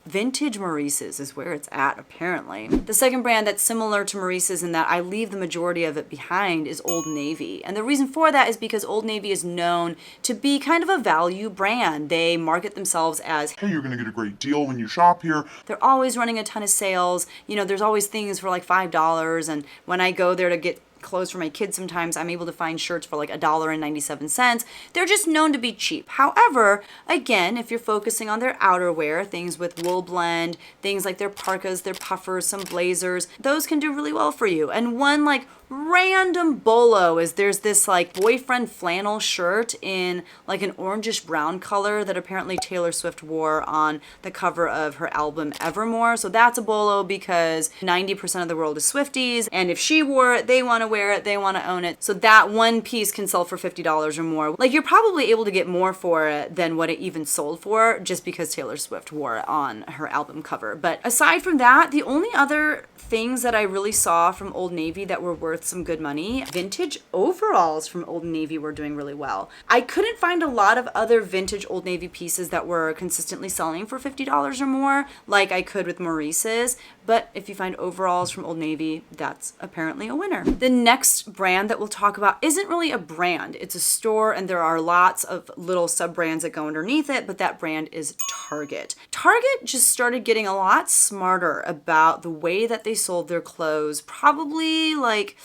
vintage Maurices is where it's at, apparently. The second brand that's similar to Maurices in that I leave the majority of it behind is Old Navy. And the reason for that is because Old Navy is known to be kind of a value brand. They market themselves as, hey, you're going to get a great deal when you shop here. They're always running a ton of sales. There's always things for like $5. And when I go there to get clothes for my kids, sometimes I'm able to find shirts for like $1.97. They're just known to be cheap. However, again, if you're focusing on their outerwear, things with wool blend, things like their parkas, their puffers, some blazers, those can do really well for you. And one like random bolo is there's this like boyfriend flannel shirt in like an orangish brown color that apparently Taylor Swift wore on the cover of her album Evermore. So that's a bolo because 90% of the world is Swifties, and if she wore it, they want to wear it, they want to own it. So that one piece can sell for $50 or more. Like you're probably able to get more for it than what it even sold for just because Taylor Swift wore it on her album cover. But aside from that, the only other things that I really saw from Old Navy that were worth some good money, vintage overalls from Old Navy were doing really well. I couldn't find a lot of other vintage Old Navy pieces that were consistently selling for $50 or more like I could with Maurices, but if you find overalls from Old Navy, that's apparently a winner. The next brand that we'll talk about isn't really a brand. It's a store and there are lots of little sub-brands that go underneath it, but that brand is Target. Target just started getting a lot smarter about the way that they sold their clothes, probably like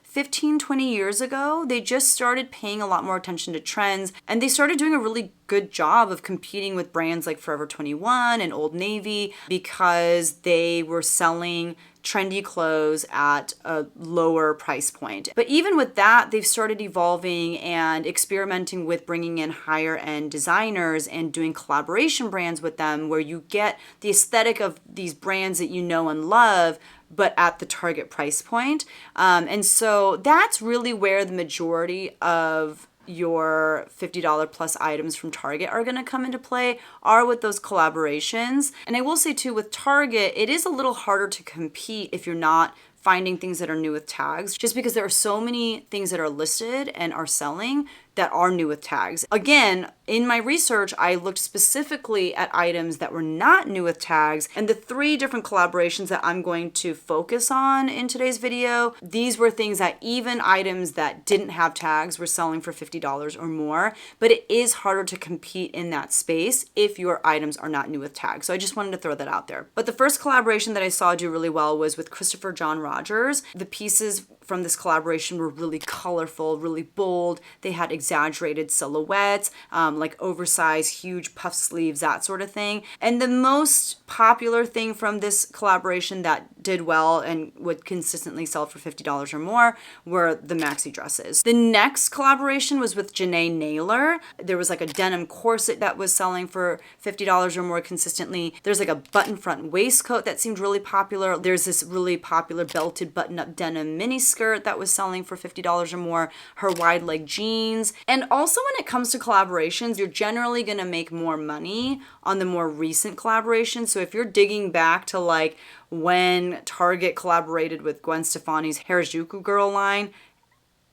15, 20 years ago. They just started paying a lot more attention to trends, and they started doing a really good job of competing with brands like Forever 21 and Old Navy because they were selling trendy clothes at a lower price point. But even with that, they've started evolving and experimenting with bringing in higher end designers and doing collaboration brands with them where you get the aesthetic of these brands that you know and love, but at the Target price point. And so that's really where the majority of your $50 plus items from Target are going to come into play, are with those collaborations. And I will say too, with Target, it is a little harder to compete if you're not finding things that are new with tags, just because there are so many things that are listed and are selling that are new with tags. Again, in my research, I looked specifically at items that were not new with tags, and the 3 different collaborations that I'm going to focus on in today's video, these were things that even items that didn't have tags were selling for $50 or more, but it is harder to compete in that space if your items are not new with tags. So I just wanted to throw that out there. But the first collaboration that I saw do really well was with Christopher John Rogers. The pieces from this collaboration were really colorful, really bold. They had exaggerated silhouettes, like oversized, huge puff sleeves, that sort of thing. And the most popular thing from this collaboration that did well and would consistently sell for $50 or more were the maxi dresses. The next collaboration was with Janae Naylor. There was like a denim corset that was selling for $50 or more consistently. There's like a button front waistcoat that seemed really popular. There's this really popular belted button-up denim mini skirt that was selling for $50 or more. Her wide leg jeans. And also when it comes to collaborations, you're generally gonna make more money on the more recent collaborations. So if you're digging back to like when Target collaborated with Gwen Stefani's Harajuku Girl line,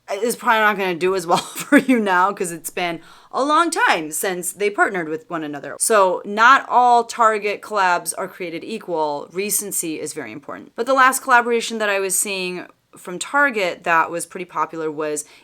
it's probably not going to do as well for you now because it's been a long time since they partnered with one another. So not all Target collabs are created equal. Recency is very important. But the last collaboration that I was seeing from Target that was pretty popular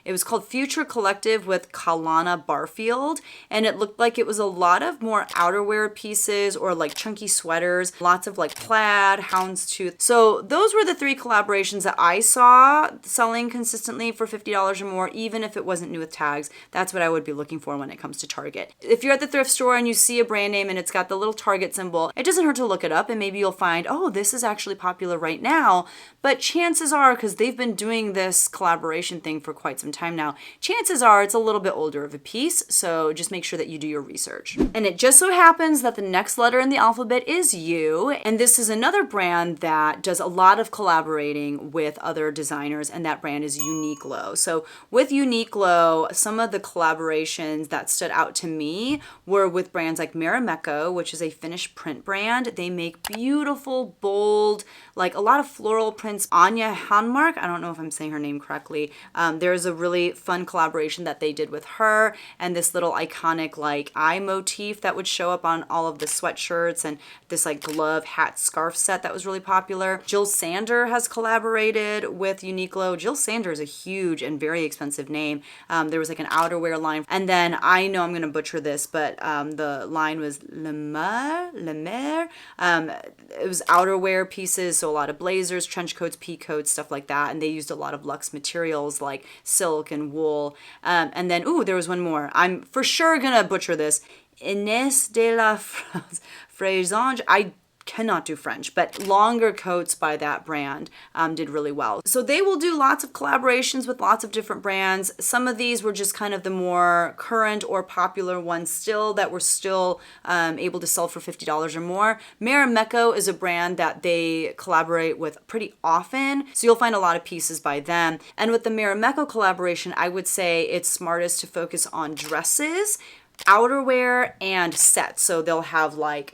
it was called Future Collective with Kalana Barfield, and it looked like it was a lot of more outerwear pieces or like chunky sweaters, lots of like plaid, houndstooth. So those were the 3 collaborations that I saw selling consistently for $50 or more, even if it wasn't new with tags. That's what I would be looking for when it comes to Target. If you're at the thrift store and you see a brand name and it's got the little Target symbol, it doesn't hurt to look it up and maybe you'll find, oh, this is actually popular right now. But chances are, because they've been doing this collaboration thing for quite some time now, chances are it's a little bit older of a piece, so just make sure that you do your research. And it just so happens that the next letter in the alphabet is U, and this is another brand that does a lot of collaborating with other designers, and that brand is Uniqlo. So with Uniqlo, some of the collaborations that stood out to me were with brands like Marimekko, which is a Finnish print brand. They make beautiful, bold, like a lot of floral prints. Anya Hanmark, I don't know if I'm saying her name correctly. There's a really fun collaboration that they did with her and this little iconic like eye motif that would show up on all of the sweatshirts and this like glove, hat, scarf set that was really popular. Jill Sander has collaborated with Uniqlo. Jill Sander is a huge and very expensive name. There was like an outerwear line. And then I know I'm going to butcher this, but the line was Le Mer. It was outerwear pieces, so a lot of blazers, trench coats, pea coats, stuff like that. And they used a lot of luxe materials like silk and wool. And then, there was one more. I'm for sure going to butcher this. Inès de la Frésange. I cannot do French, but longer coats by that brand did really well. So they will do lots of collaborations with lots of different brands. Some of these were just kind of the more current or popular ones still that were still able to sell for $50 or more. Marimekko is a brand that they collaborate with pretty often, so you'll find a lot of pieces by them. And with the Marimekko collaboration, I would say it's smartest to focus on dresses, outerwear, and sets. So they'll have like,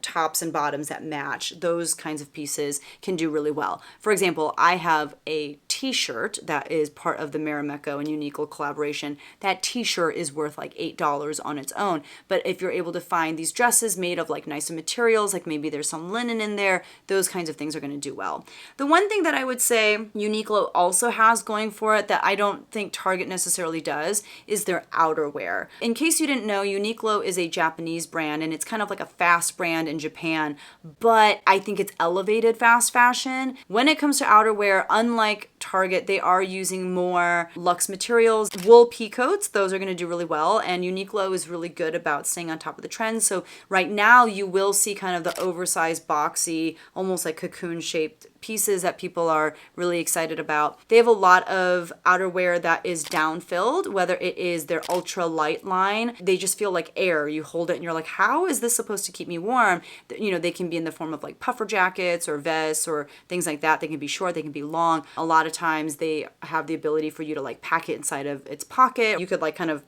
tops and bottoms that match. Those kinds of pieces can do really well. For example, I have a t-shirt that is part of the Marimekko and Uniqlo collaboration. That t-shirt is worth like $8 on its own. But if you're able to find these dresses made of like nicer materials, like maybe there's some linen in there, those kinds of things are going to do well. The one thing that I would say Uniqlo also has going for it that I don't think Target necessarily does is their outerwear. In case you didn't know, Uniqlo is a Japanese brand and it's kind of like a fast brand in Japan, but I think it's elevated fast fashion. When it comes to outerwear, unlike Target, they are using more luxe materials. Wool pea coats, those are going to do really well, and Uniqlo is really good about staying on top of the trends. So right now you will see kind of the oversized, boxy, almost like cocoon shaped pieces that people are really excited about. They have a lot of outerwear that is down-filled, whether it is their ultra light line. They just feel like air. You hold it and you're like, how is this supposed to keep me warm? They can be in the form of like puffer jackets or vests or things like that. They can be short, they can be long. A lot of times they have the ability for you to like pack it inside of its pocket. You could like kind of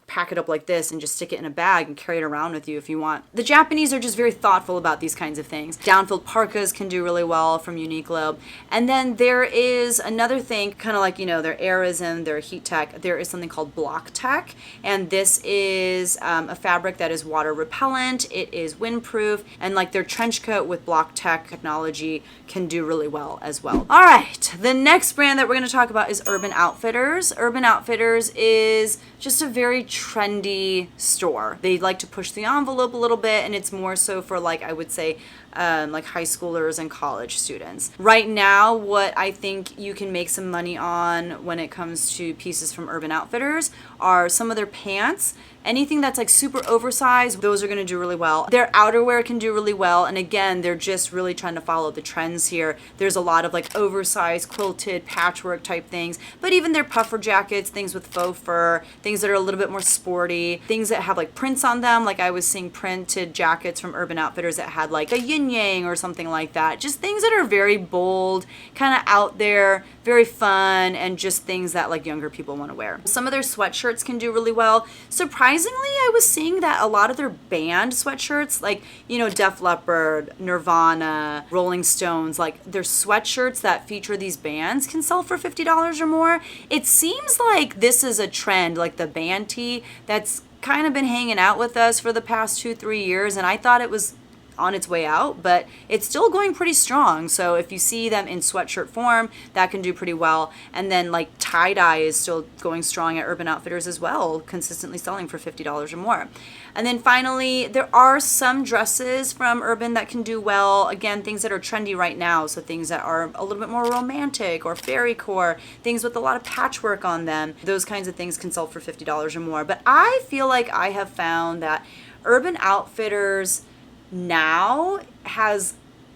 pack it up like this and just stick it in a bag and carry it around with you if you want. The Japanese are just very thoughtful about these kinds of things. Down-filled parkas can do really well from Uniqlo. And then there is another thing, kind of like, their Airism, their Heat Tech, there is something called Block Tech. And this is a fabric that is water repellent, it is windproof, and like their trench coat with Block Tech technology can do really well as well. All right, the next brand that we're going to talk about is Urban Outfitters. Urban Outfitters is just a very trendy store. They like to push the envelope a little bit, and it's more so for like, I would say, like high schoolers and college students. Right now, what I think you can make some money on when it comes to pieces from Urban Outfitters are some of their pants Anything that's like super oversized, those are gonna do really well. Their outerwear can do really well. And again, they're just really trying to follow the trends here. There's a lot of like oversized, quilted, patchwork type things, but even their puffer jackets, things with faux fur, things that are a little bit more sporty, things that have like prints on them. Like I was seeing printed jackets from Urban Outfitters that had like a yin yang or something like that. Just things that are very bold, kind of out there, very fun, and just things that like younger people want to wear. Some of their sweatshirts can do really well. Surprisingly, I was seeing that a lot of their band sweatshirts, like, you know, Def Leppard, Nirvana, Rolling Stones, like their sweatshirts that feature these bands can sell for $50 or more. It seems like this is a trend, like the band tee that's kind of been hanging out with us for the past 2-3 years, and I thought it was on its way out, but it's still going pretty strong. So if you see them in sweatshirt form, that can do pretty well. And then like tie-dye is still going strong at Urban Outfitters as well, consistently selling for $50 or more. And then finally, there are some dresses from Urban that can do well. Again, things that are trendy right now. So things that are a little bit more romantic or fairy core, things with a lot of patchwork on them. Those kinds of things can sell for $50 or more. But I feel like I have found that Urban Outfitters now has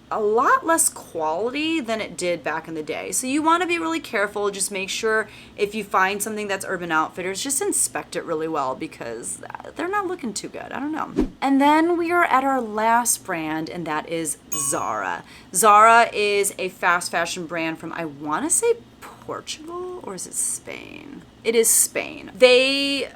a lot less quality than it did back in the day. So you want to be really careful. Just make sure if you find something that's Urban Outfitters, just inspect it really well because they're not looking too good. I don't know. And then we are at our last brand, and that is Zara. Zara is a fast fashion brand from, I want to say Portugal, or is it Spain? It is Spain. They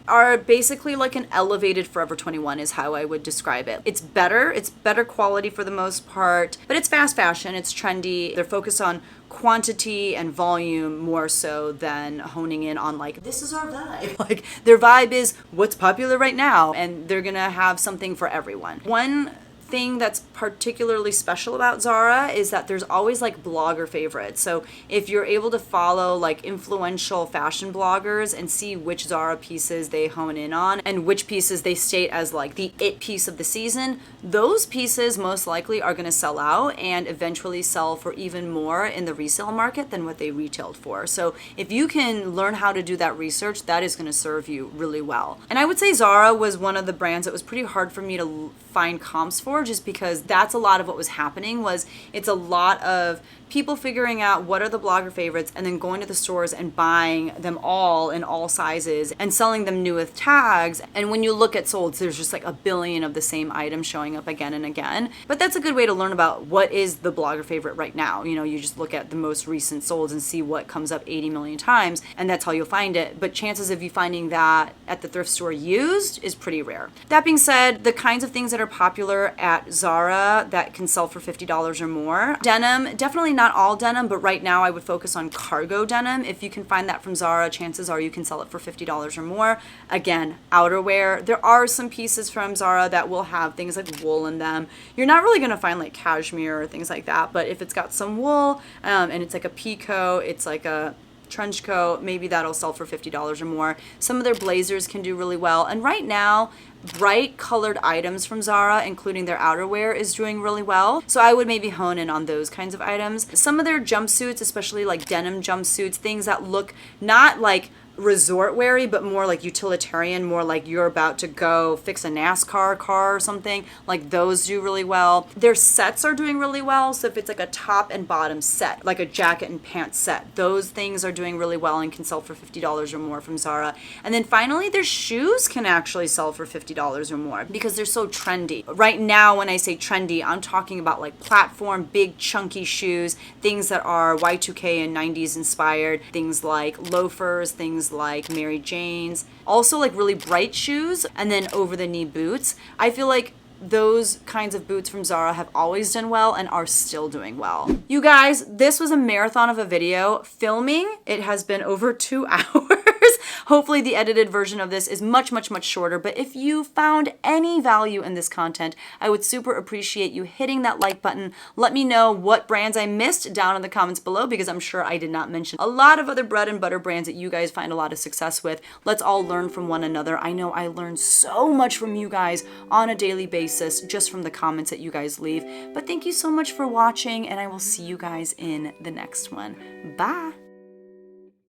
are basically like an elevated Forever 21 is how I would describe it. It's better quality for the most part, but it's fast fashion, it's trendy. They're focused on quantity and volume more so than honing in on like, this is our vibe. Like their vibe is what's popular right now, and they're gonna have something for everyone. One thing that's particularly special about Zara is that there's always like blogger favorites. So if you're able to follow like influential fashion bloggers and see which Zara pieces they hone in on and which pieces they state as like the it piece of the season, those pieces most likely are going to sell out and eventually sell for even more in the resale market than what they retailed for. So if you can learn how to do that research, that is going to serve you really well. And I would say Zara was one of the brands that was pretty hard for me to find comps for, just because that's a lot of what was happening. Was it's a lot of people figuring out what are the blogger favorites and then going to the stores and buying them all in all sizes and selling them new with tags. And when you look at solds, there's just like a billion of the same items showing up again and again. But that's a good way to learn about what is the blogger favorite right now. You know, you just look at the most recent solds and see what comes up 80 million times, and that's how you'll find it. But chances of you finding that at the thrift store used is pretty rare. That being said, the kinds of things that are popular at Zara that can sell for $50 or more. Denim, definitely not all denim, but right now I would focus on cargo denim. If you can find that from Zara, chances are you can sell it for $50 or more. Again, outerwear. There are some pieces from Zara that will have things like wool in them. You're not really going to find like cashmere or things like that, but if it's got some wool and it's like a pea coat, it's like a trench coat, maybe that'll sell for $50 or more. Some of their blazers can do really well. And right now, bright colored items from Zara, including their outerwear, is doing really well. So I would maybe hone in on those kinds of items. Some of their jumpsuits, especially like denim jumpsuits, things that look not like resort weary, but more like utilitarian, more like you're about to go fix a NASCAR car or something, like those do really well. Their sets are doing really well. So if it's like a top and bottom set, like a jacket and pants set, those things are doing really well and can sell for $50 or more from Zara. And then finally, their shoes can actually sell for $50 or more because they're so trendy. Right now, when I say trendy, I'm talking about like platform, big chunky shoes, things that are Y2K and 90s inspired, things like loafers, things like Mary Jane's, also like really bright shoes, and then over the knee boots. I feel like those kinds of boots from Zara have always done well and are still doing well. You guys, this was a marathon of a video. Filming, it has been over 2 hours. Hopefully the edited version of this is much, much, much shorter, but if you found any value in this content, I would super appreciate you hitting that like button. Let me know what brands I missed down in the comments below, because I'm sure I did not mention a lot of other bread and butter brands that you guys find a lot of success with. Let's all learn from one another. I know I learn so much from you guys on a daily basis just from the comments that you guys leave. But thank you so much for watching, and I will see you guys in the next one. Bye!